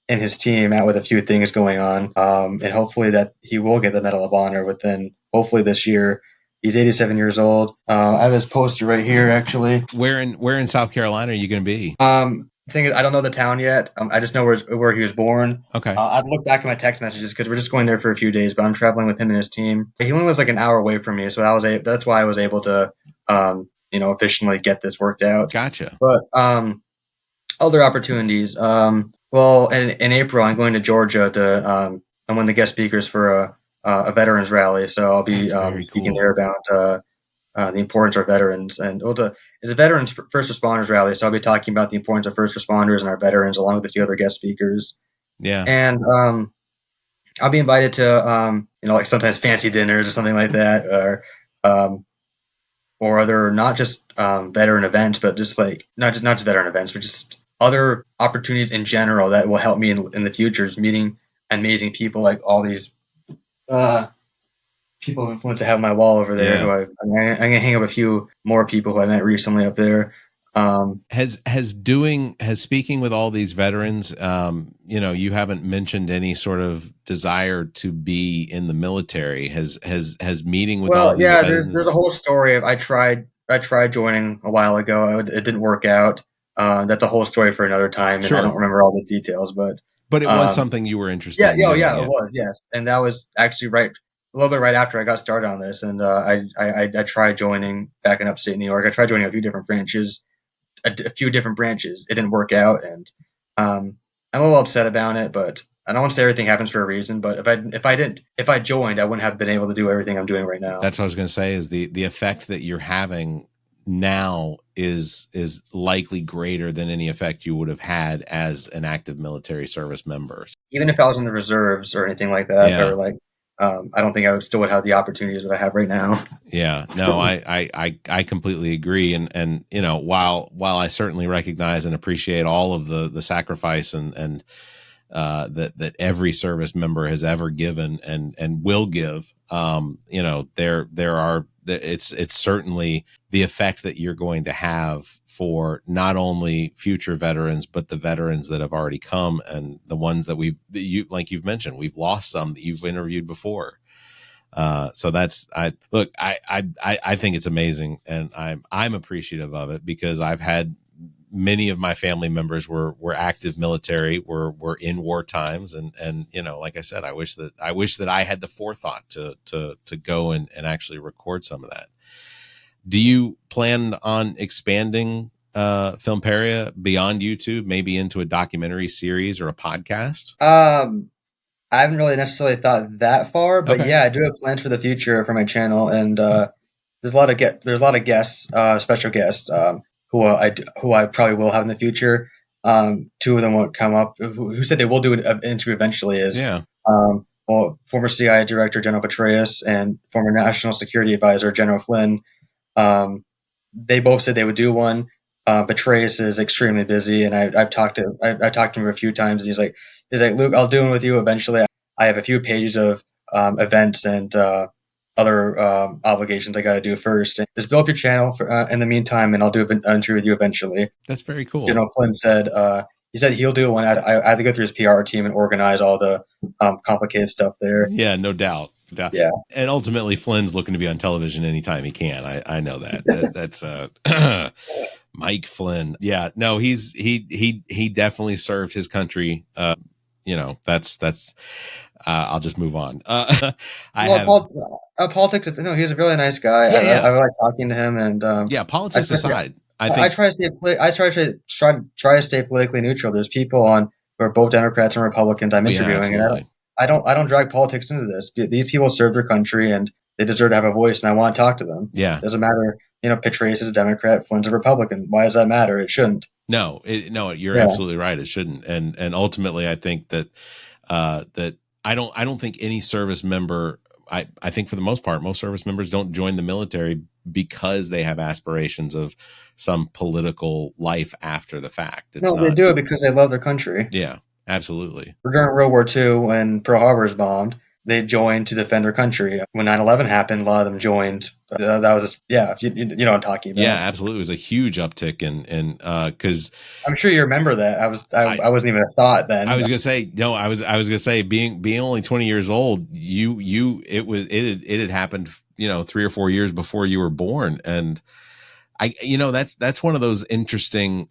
and his team out with a few things going on, and hopefully that he will get the Medal of Honor within hopefully this year. He's 87 years old. I have his poster right here, actually. Where in South Carolina are you going to be? The thing is, I don't know the town yet. I just know where he was born. Okay. I'd look back at my text messages because we're just going there for a few days, but I'm traveling with him and his team. He only lives like an hour away from me, so that's why I was able to, efficiently get this worked out. Gotcha. But other opportunities. Well, in April, I'm going to Georgia to. I'm one of the guest speakers for a veterans rally, so I'll be speaking there about the importance of veterans, and it's a veterans first responders rally, so I'll be talking about the importance of first responders and our veterans, along with a few other guest speakers. Yeah, and I'll be invited to like sometimes fancy dinners or something like that, or other not just veteran events, but just like not just veteran events, but just other opportunities in general that will help me in the future. Is meeting amazing people like all these people of influence I have on my wall over there. Yeah. I'm gonna hang up a few more people who I met recently up there. Has speaking with all these veterans, you haven't mentioned any sort of desire to be in the military. Has meeting with all Well, these yeah, there's a veterans? whole story of I tried joining a while ago. It didn't work out. That's a whole story for another time, and I don't Sure, remember all the details. But but it was something you were interested yeah, in yeah, oh, doing. yeah, it Yeah, was, yes, and that was actually a little bit right after I got started on this, and I tried joining back in upstate New York. I tried joining a few different branches, a few different branches. It didn't work out, and I'm a little upset about it. But I don't want to say everything happens for a reason. But if I joined, I wouldn't have been able to do everything I'm doing right now. that's what I was going to say. Is the effect that you're having now is likely greater than any effect you would have had as an active military service member. Even if I was in the reserves or anything like that, Yeah. or like, I don't think I would still would have the opportunities that I have right now. Yeah, no, I completely agree, and while I certainly recognize and appreciate all of the sacrifice and that every service member has ever given and will give, there are it's certainly the effect that you're going to have for not only future veterans but the veterans that have already come and the ones that like you've mentioned, we've lost some that you've interviewed before. So that's I think it's amazing, and I'm appreciative of it because I've had many of my family members were active military, were in war times, and like I said, I wish that I had the forethought to go and actually record some of that. Do you plan on expanding Filmperia beyond YouTube, maybe into a documentary series or a podcast? I haven't really necessarily thought that far, but Okay. yeah, I do have plans for the future for my channel, and there's a lot of guests, special guests, who I probably will have in the future. Two of them won't come up. Who said they will do an interview eventually is Yeah. former CIA Director General Petraeus and former National Security Advisor General Flynn. Um, they both said they would do one. Petraeus is extremely busy, and I've talked to him a few times, and he's like Luke, I'll do one with you eventually. I have a few pages of events and other obligations I got to do first. And just build up your channel in the meantime, and I'll do an interview with you eventually. That's very cool. General Flynn said he said he'll do one. I have to go through his PR team and organize all the complicated stuff there. Yeah, no doubt. No doubt. Yeah. And ultimately, Flynn's looking to be on television anytime he can. I know that. That's Mike Flynn. Yeah, no, he definitely served his country. That's. I'll just move on. I Well, have. politics. No, he's a really nice guy. Yeah, I yeah, like talking to him, and yeah. I Politics try to aside, I I think try to stay try to stay politically neutral. There's people on who are both Democrats and Republicans I'm well, yeah, interviewing, and absolutely. I don't drag politics into this. These people serve their country, and they deserve to have a voice, and I want to talk to them. Yeah. Doesn't matter. Petraeus is a Democrat, Flynn's a Republican. Why does that matter? It shouldn't. No, you're Yeah. absolutely right. It shouldn't. And ultimately, I think that that I don't think any service member. I think for the most part, most service members don't join the military because they have aspirations of some political life after the fact. It's No, they not. do it because they love their country. Yeah, absolutely. During World War II, when Pearl Harbor was bombed, they joined to defend their country. When 9/11 happened, a lot of them joined. That was yeah, you know what I'm talking Yeah, about. absolutely. It was a huge uptick in because I'm sure you remember that. I wasn't even a thought I then. was gonna say no. I was gonna say being only 20 years old, it had happened 3 or 4 years before you were born, and that's one of those interesting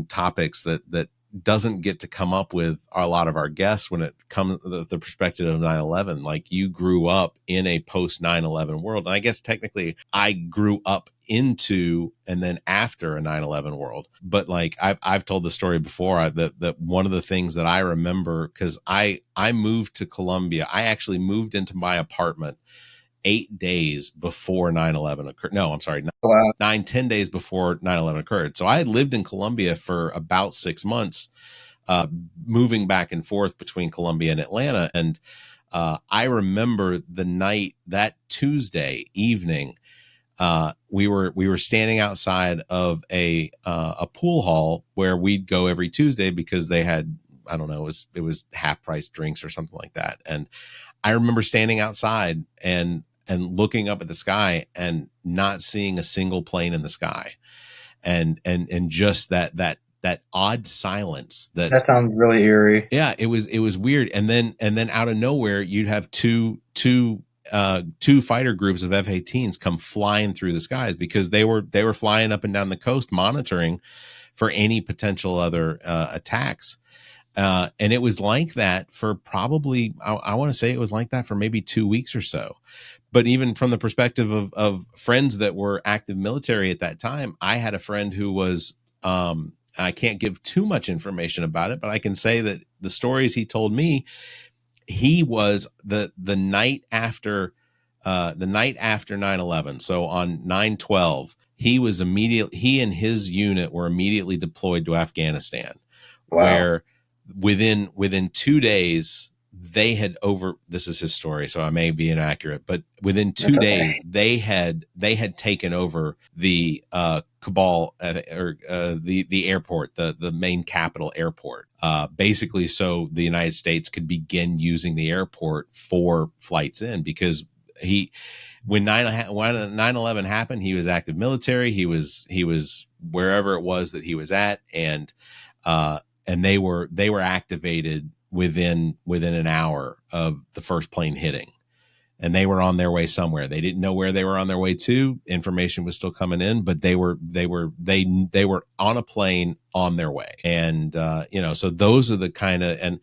topics that doesn't get to come up with a lot of our guests when it comes to the perspective of 9/11. Like, you grew up in a post 9/11 world, and I guess technically I grew up into and then after a 9/11 world. But like I've told the story before, that one of the things that I remember, because I moved to Columbia. I actually moved into my apartment 8 days before 9/11 occurred. No, I'm sorry, Wow. 10 days before 9/11 occurred. So I had lived in Columbia for about 6 months, moving back and forth between Columbia and Atlanta. And I remember the night, that Tuesday evening, we were standing outside of a pool hall where we'd go every Tuesday because they had, I don't know, it was half price drinks or something like that. And I remember standing outside and looking up at the sky and not seeing a single plane in the sky. and just that odd silence That sounds really eerie. yeah, it was weird. And then out of nowhere, you'd have two fighter groups of F-18s come flying through the skies because they were flying up and down the coast monitoring for any potential other attacks. And it was like that for probably, I want to say it was like that for maybe 2 weeks or so. But even from the perspective of friends that were active military at that time, I had a friend who was, I can't give too much information about it, but I can say that the stories he told me, he was the night after 9/11. So on 9/12, he and his unit were immediately deployed to Afghanistan, Wow. where within 2 days they had this is his story, so I may be inaccurate, but within 2 That's okay. days they had taken over the Kabul or the airport, the main capital airport, basically so the United States could begin using the airport for flights in, because when 9/11 happened, he was active military. He was wherever it was that he was at, and they were activated within an hour of the first plane hitting, and they were on their way somewhere. They didn't know where they were on their way to. Information was still coming in, but they were on a plane on their way. And so those are the kind of, and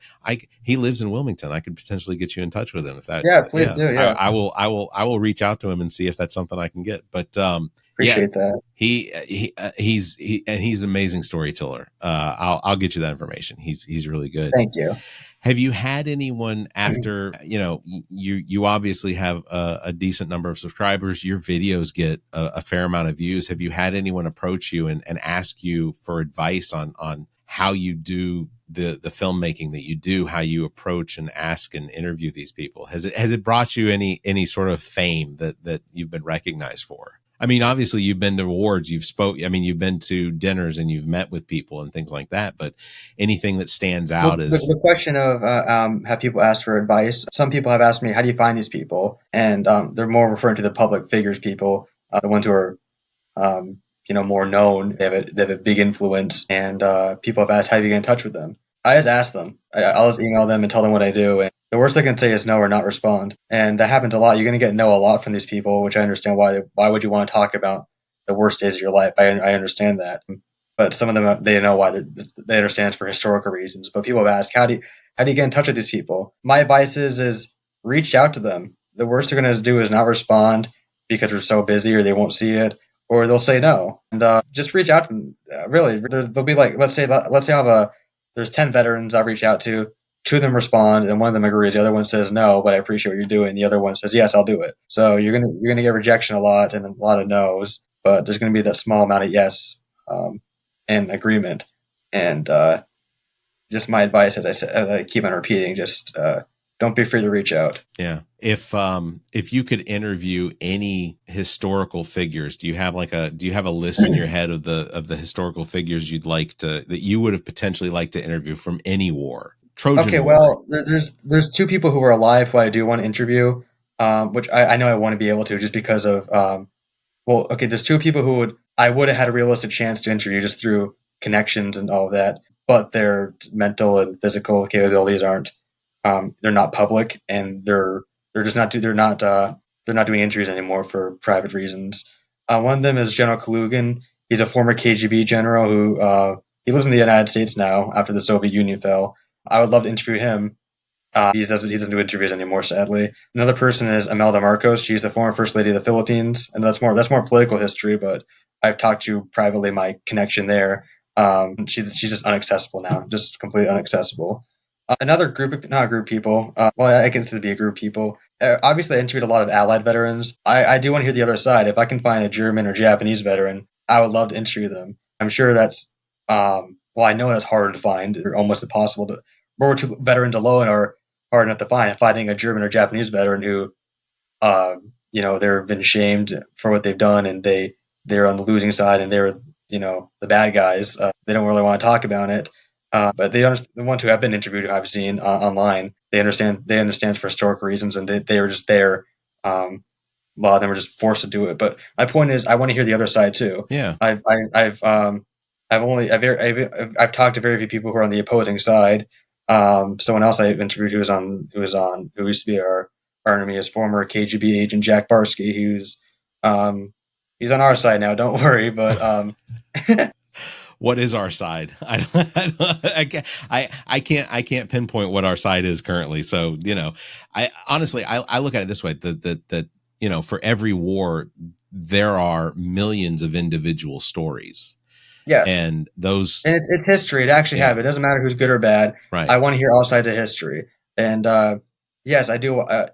he lives in Wilmington. I could potentially get you in touch with him if that's, Yeah, please do. Yeah. I will reach out to him and see if that's something I can get. But Appreciate that. He's an amazing storyteller. I'll get you that information. He's really good. Thank you. Have you had anyone after, you obviously have a decent number of subscribers, your videos get a fair amount of views. Have you had anyone approach you and ask you for advice on how you do the filmmaking that you do, how you approach and ask and interview these people? Has it brought you any sort of fame that you've been recognized for? I mean, obviously you've been to awards, you've been to dinners and you've met with people and things like that, but anything that stands out Well, is the question of have people asked for advice. Some people have asked me, how do you find these people? And they're more referring to the public figures people, the ones who are more known. They have a big influence, and people have asked, how do you get in touch with them? I just ask them. I'll just email them and tell them what I do. And the worst they can say is no or not respond. And that happens a lot. You're going to get no a lot from these people, which I understand why would you want to talk about the worst days of your life? I understand that. But some of them, they know why. They understand it's for historical reasons. But people have asked, how do you get in touch with these people? My advice is reach out to them. The worst they're going to do is not respond because they're so busy or they won't see it, or they'll say no. And just reach out to them. Really, they'll be like, let's say there's 10 veterans I've reached out to. 2 of them respond, and one of them agrees. The other one says no, but I appreciate what you're doing. The other one says yes, I'll do it. So you're gonna get rejection a lot and a lot of no's, but there's gonna be that small amount of yes and agreement. And just my advice, as I said, I keep on repeating, just don't be afraid to reach out. Yeah. If you could interview any historical figures, do you have a list in your head of the historical figures that you would have potentially liked to interview from any war? Trojan Okay, War. well, there's 2 people who are alive who I do want to interview, which I know I want to be able to just because of there's 2 people who I would have had a realistic chance to interview just through connections and all of that, but their mental and physical capabilities aren't. They're not public, and they're not doing interviews anymore for private reasons. One of them is General Kalugin. He's a former KGB general who he lives in the United States now after the Soviet Union fell. I would love to interview him. He doesn't do interviews anymore, sadly. Another person is Imelda Marcos. She's the former First Lady of the Philippines, and that's more political history. But I've talked to privately my connection there. She's just inaccessible now, just completely inaccessible. Another not a group of people. I consider to be a group of people. Obviously, I interviewed a lot of Allied veterans. I do want to hear the other side. If I can find a German or Japanese veteran, I would love to interview them. I'm sure that's I know that's hard to find, or almost impossible to. World War II veterans alone are hard enough to find. Finding a German or Japanese veteran who, they've been shamed for what they've done, and they're on the losing side, and they're the bad guys. They don't really want to talk about it. But the ones who have been interviewed, I've seen online, they understand for historical reasons, and they were just there a lot of them are just forced to do it. But my point is, I want to hear the other side too. Yeah. I've talked to very few people who are on the opposing side. Someone else I interviewed who used to be our enemy is former KGB agent Jack Barsky, he's on our side now. Don't worry, but What is our side? I can't pinpoint what our side is currently. So, I honestly, I look at it this way, that for every war, there are millions of individual stories, yes. and those, And it's history. It actually yeah, happened. It doesn't matter who's good or bad. right. I want to hear all sides of history. And yes, I do. I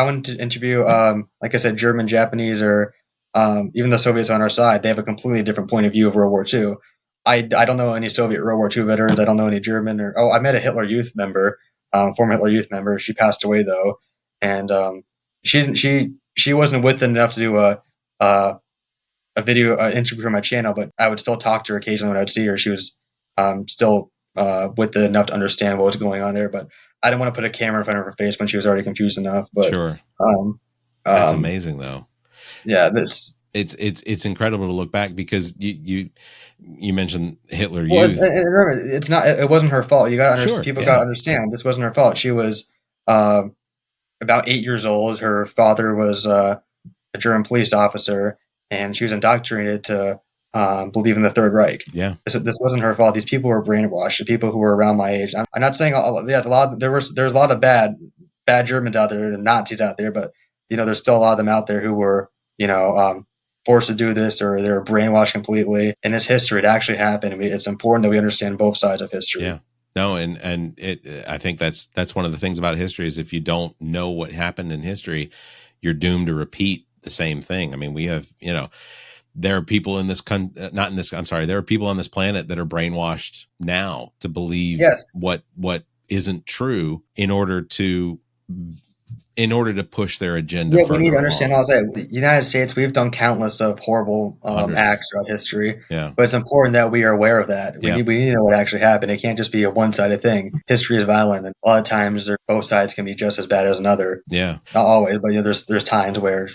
wanted to interview, like I said, German, Japanese, or even the Soviets on our side. They have a completely different point of view of World War II. I don't know any Soviet World War II veterans. I don't know any German I met a Hitler Youth member, former Hitler Youth member. She passed away though, and she didn't. She wasn't with them enough to do a video interview for my channel, but I would still talk to her occasionally when I would see her. She was still with it enough to understand what was going on there, but I didn't want to put a camera in front of her face when she was already confused enough. But Sure. um, That's um, amazing though. yeah, that's It's incredible to look back, because you mentioned Hitler and Youth. remember, it's not. It wasn't her fault. You got to understand. Sure. People got to Yeah. understand. This wasn't her fault. She was uh, about 8 years old. Her father was a German police officer, and she was indoctrinated to believe in the Third Reich. Yeah. This wasn't her fault. These people were brainwashed. The people who were around my age. I'm not saying there's a lot. There's a lot of bad Germans out there and Nazis out there, but there's still a lot of them out there who were forced to do this, or they were brainwashed completely. In this history, it actually happened. It's important that we understand both sides of history. Yeah. No, and I think that's one of the things about history is if you don't know what happened in history, you're doomed to repeat the same thing. I mean, we have, there are people in this not in this, I'm sorry, there are people on this planet that are brainwashed now to believe Yes. what isn't true in order to push their agenda Yeah, we need further to understand along. all that. The United States, we've done countless of horrible Hundreds. acts throughout history, Yeah. but it's important that we are aware of that. Yeah. We need to know what actually happened. It can't just be a one-sided thing. History is violent, and a lot of times both sides can be just as bad as another. Yeah. Not always, but there's times where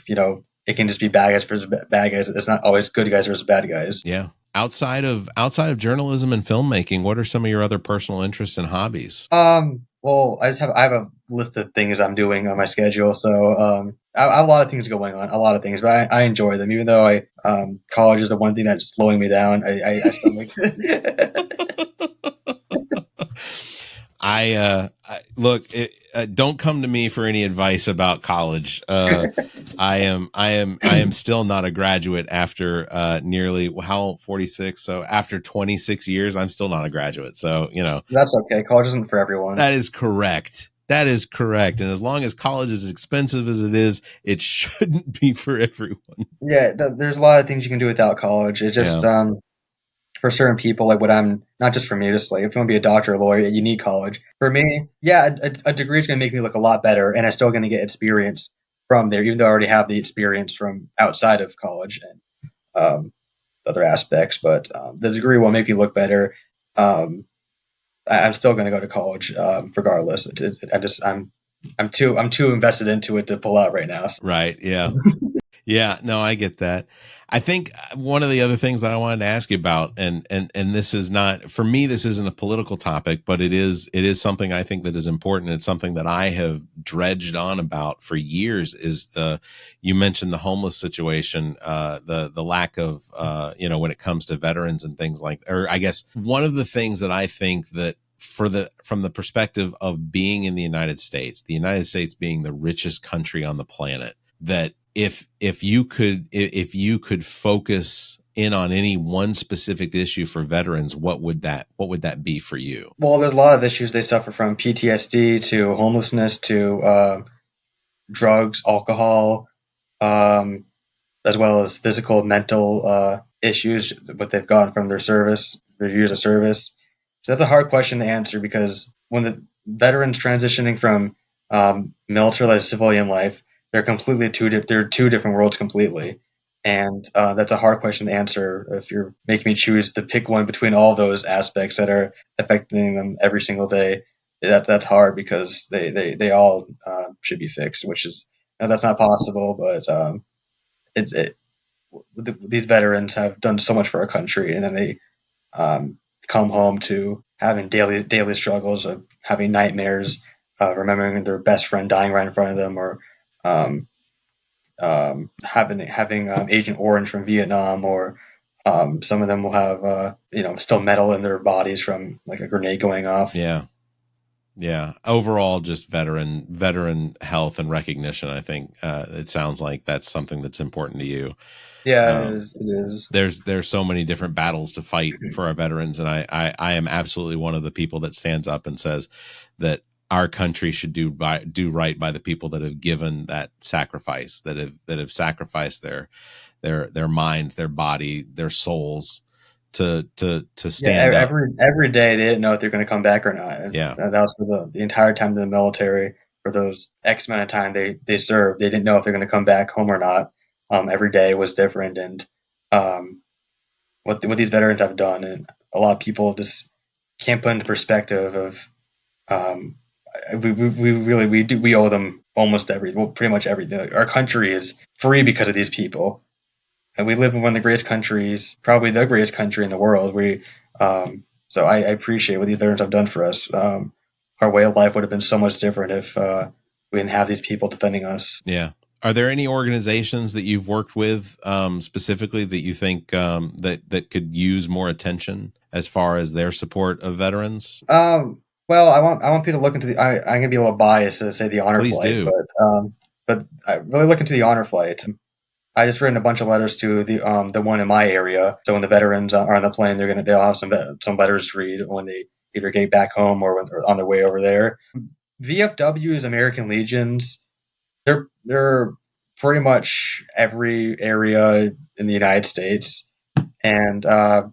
it can just be bad guys versus bad guys. It's not always good guys versus bad guys. Yeah. Outside of journalism and filmmaking, what are some of your other personal interests and hobbies? Well, I have a list of things I'm doing on my schedule, so I have a lot of things going on, a lot of things, but I enjoy them. Even though college is the one thing that's slowing me down, I still make. Look, don't come to me for any advice about college. I am still not a graduate after nearly 46. So after 26 years, I'm still not a graduate. So, That's okay. College isn't for everyone. that is correct. That is correct. And as long as college is expensive as it is, it shouldn't be for everyone. Yeah, there's a lot of things you can do without college. It just for certain people, like what I'm not just for me, just like if you want to be a doctor or lawyer, you need college. For me, yeah, a degree is going to make me look a lot better, and I'm still going to get experience from there, even though I already have the experience from outside of college and other aspects. But the degree will make me look better. I'm still going to go to college regardless. I'm too invested into it to pull out right now. So. Right. Yeah. Yeah, no, I get that. I think one of the other things that I wanted to ask you about, and this is not, for me, this isn't a political topic, but it is something I think that is important. It's something that I have dredged on about for years. You mentioned the homeless situation, the lack of when it comes to veterans and things like, or I guess one of the things that I think that from the perspective of being in the United States being the richest country on the planet, that if you could focus in on any one specific issue for veterans, what would that be for you? Well, there's a lot of issues they suffer from: PTSD to homelessness to drugs, alcohol, as well as physical, mental issues, what they've gotten from their service, their years of service. So that's a hard question to answer because when the veterans transitioning from military life to civilian life, they're they're two different worlds completely, and that's a hard question to answer. If you're making me choose to pick one between all those aspects that are affecting them every single day, that's hard because they all should be fixed, which is no, that's not possible. But it's it. These veterans have done so much for our country, and then they come home to having daily struggles of having nightmares, remembering their best friend dying right in front of them, or um, having Agent Orange from Vietnam, or some of them will have still metal in their bodies from like a grenade going off. Yeah. Overall, just veteran health and recognition. I think it sounds like that's something that's important to you. Yeah, it is. It is. There's so many different battles to fight for our veterans, and I am absolutely one of the people that stands up and says that our country should do right by the people that have given that sacrifice, that have sacrificed their minds, their body, their souls to stand up. Every day they didn't know if they're going to come back or not. Yeah, that was for the entire time in the military. For those X amount of time they served, they didn't know if they're going to come back home or not. Every day was different, and what these veterans have done, and a lot of people just can't put into perspective of we owe them almost pretty much everything. Our country is free because of these people, and we live in one of the greatest countries, probably the greatest country in the world. So I appreciate what these veterans have done for us. Our way of life would have been so much different if we didn't have these people defending us. Yeah. Are there any organizations that you've worked with specifically that you think that could use more attention as far as their support of veterans? Well, I want people to look into the. I'm going to be a little biased to say the honor Please flight, do. but I really look into the honor flight. I just written a bunch of letters to the one in my area. So when the veterans are on the plane, they'll have some letters to read when they either get back home or when they're on their way over there. VFWs, American Legions, they're pretty much every area in the United States. And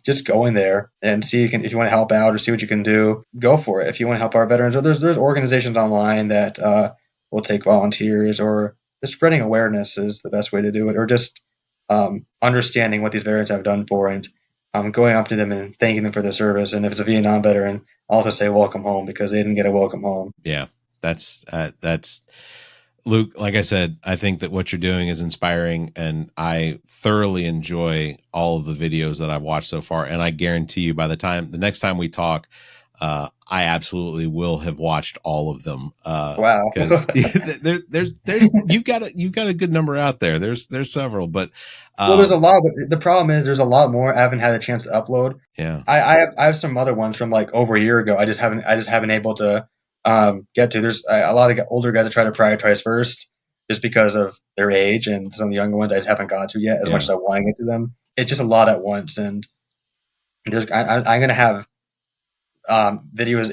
just going there and see if you want to help out or see what you can do, go for it. If you want to help our veterans, or there's organizations online that will take volunteers, or just spreading awareness is the best way to do it, or just understanding what these veterans have done for, and going up to them and thanking them for their service. And if it's a Vietnam veteran, also say welcome home, because they didn't get a welcome home. Yeah, that's Luke, like I said, I think that what you're doing is inspiring, and I thoroughly enjoy all of the videos that I've watched so far. And I guarantee you, by the next time we talk, I absolutely will have watched all of them. Wow, there's you've got a good number out there. There's several, but well, there's a lot. But the problem is there's a lot more I haven't had a chance to upload. Yeah, I have some other ones from like over a year ago. I just haven't able to get to. There's a lot of older guys that try to prioritize first, just because of their age, and some of the younger ones I just haven't got to yet as much as I want to get to them. It's just a lot at once, and I'm gonna have videos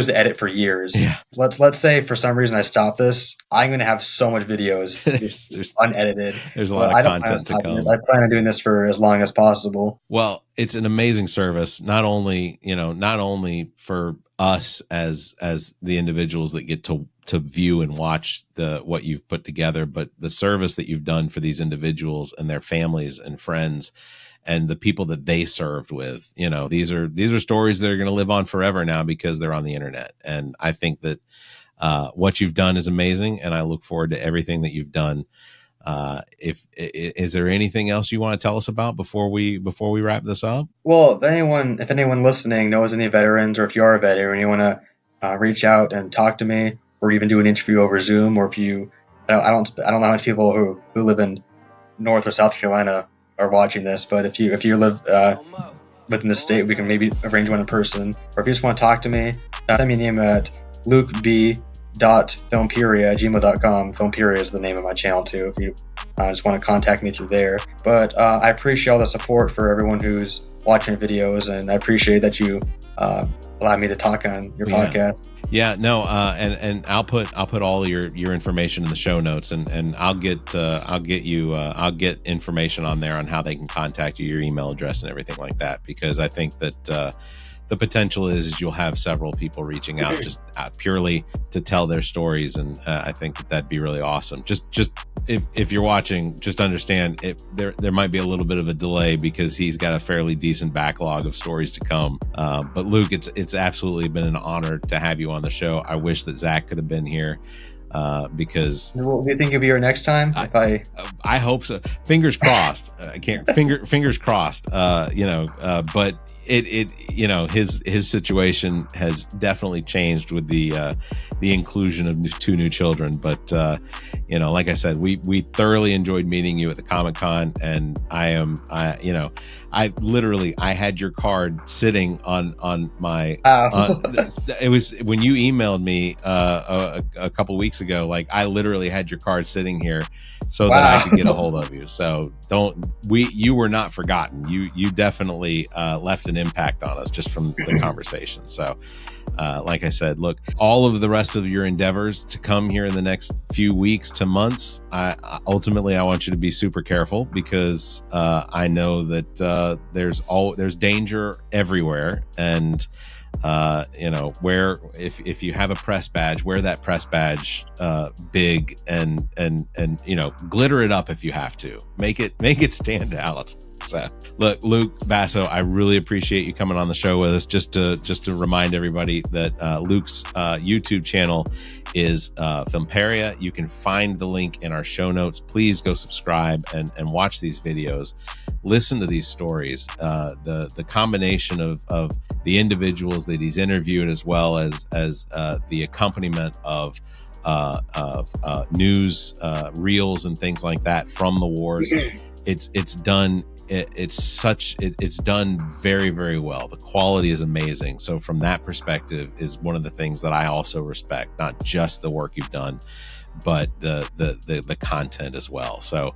to edit for years. Yeah. Let's say for some reason I stop this, I'm gonna have so much videos there's unedited. There's a lot of content to come. I plan on doing this for as long as possible. Well, it's an amazing service, not only for us as the individuals that get to view and watch what you've put together, but the service that you've done for these individuals and their families and friends and the people that they served with. These are stories that are going to live on forever now because they're on the internet. And I think that what you've done is amazing, and I look forward to everything that you've done. Is there anything else you want to tell us about before we wrap this up? Well, if anyone listening knows any veterans, or if you are a veteran, you want to reach out and talk to me, or even do an interview over Zoom, or if you, I don't know how much people who live in North or South Carolina are watching this, but if you live within the state, we can maybe arrange one in person. Or if you just want to talk to me, send me an email at lukeb.filmperia@gmail.com. Filmperia is the name of my channel too, if you just want to contact me through there. But I appreciate all the support for everyone who's watching videos, and I appreciate that you allowed me to talk on your podcast. Yeah, no, and I'll put all your information in the show notes, and I'll get information on there on how they can contact you, your email address, and everything like that, because I think that the potential is you'll have several people reaching out just purely to tell their stories, and I think that'd be really awesome. Just if you're watching, just understand there might be a little bit of a delay because he's got a fairly decent backlog of stories to come. But Luke, it's absolutely been an honor to have you on the show. I wish that Zach could have been here. because Do you think you'll be here next time? I hope so. Fingers crossed. I can't fingers crossed. But his situation has definitely changed with the inclusion of two new children. But like I said, we thoroughly enjoyed meeting you at the Comic-Con, and I had your card sitting on my. It was when you emailed me a couple weeks ago. Like, I literally had your card sitting here so that I could get a hold of you. So you were not forgotten. You definitely left an impact on us just from the conversation. So, like I said, look, all of the rest of your endeavors to come here in the next few weeks to months, ultimately I want you to be super careful, because I know that there's danger everywhere, and if you have a press badge, wear that press badge big, and glitter it up if you have to. Make it stand out. So, look, Luke Basso, I really appreciate you coming on the show with us. Just to remind everybody that Luke's YouTube channel is Filmperia. You can find the link in our show notes. Please go subscribe and watch these videos. Listen to these stories. The combination of the individuals that he's interviewed, as well as the accompaniment of news reels and things like that from the wars. It's done. It's done very, very well. The quality is amazing. So from that perspective is one of the things that I also respect, not just the work you've done, but the content as well. So,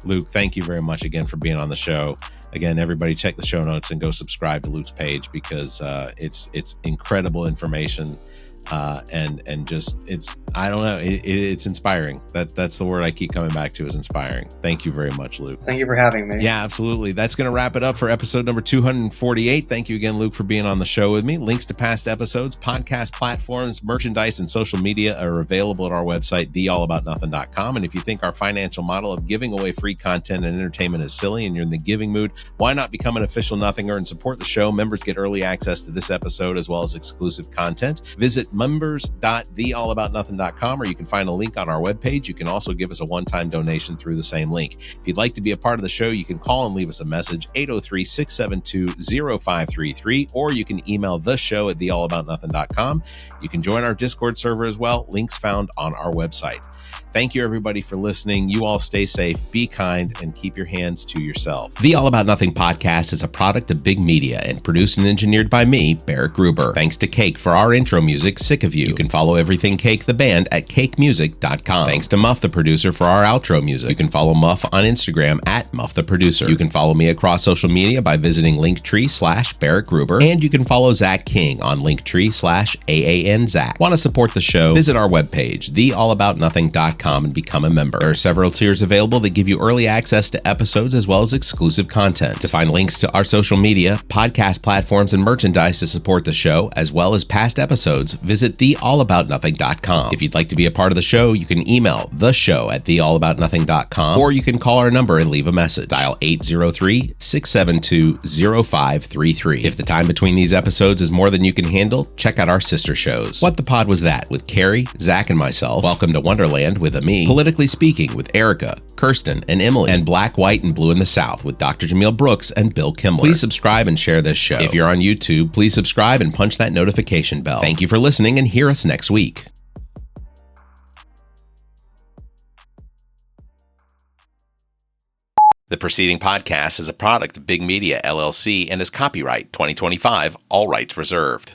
Luke, thank you very much again for being on the show. Again, everybody check the show notes and go subscribe to Luke's page, because it's incredible information. And just, I don't know, it's inspiring. That's the word I keep coming back to, is inspiring. Thank you very much, Luke. Thank you for having me. Yeah, absolutely. That's going to wrap it up for episode number 248. Thank you again, Luke, for being on the show with me. Links to past episodes, podcast platforms, merchandise, and social media are available at our website, theallaboutnothing.com. And if you think our financial model of giving away free content and entertainment is silly and you're in the giving mood, why not become an official Nothinger and support the show? Members get early access to this episode as well as exclusive content. Visit members.theallaboutnothing.com, or you can find a link on our webpage. You can also give us a one-time donation through the same link. If you'd like to be a part of the show, you can call and leave us a message, 803-672-0533, or you can email the show at theallaboutnothing.com. You can join our Discord server as well. Links found on our website. Thank you, everybody, for listening. You all stay safe, be kind, and keep your hands to yourself. The All About Nothing podcast is a product of Big Media and produced and engineered by me, Barrett Gruber. Thanks to Cake for our intro music, Sick of You. You can follow Everything Cake, the band, at cakemusic.com. Thanks to Muff, the producer, for our outro music. You can follow Muff on Instagram at Muff the Producer. You can follow me across social media by visiting Linktree/Barrett Gruber. And you can follow Zach King on Linktree/AAN Zach. Want to support the show? Visit our webpage, theallaboutnothing.com, and become a member. There are several tiers available that give you early access to episodes as well as exclusive content. To find links to our social media, podcast platforms, and merchandise to support the show, as well as past episodes, visit theallaboutnothing.com. If you'd like to be a part of the show, you can email the show at theallaboutnothing.com, or you can call our number and leave a message. Dial 803-672-0533. If the time between these episodes is more than you can handle, check out our sister shows. What the Pod Was That with Carrie, Zach, and myself. Welcome to Wonderland with Me. Politically Speaking with Erica, Kirsten, and Emily. And Black, White, and Blue in the South with Dr. Jameel Brooks and Bill Kimmler. Please subscribe and share this show. If you're on YouTube, please subscribe and punch that notification bell. Thank you for listening, and hear us next week. The preceding podcast is a product of Big Media, LLC, and is copyright 2025, all rights reserved.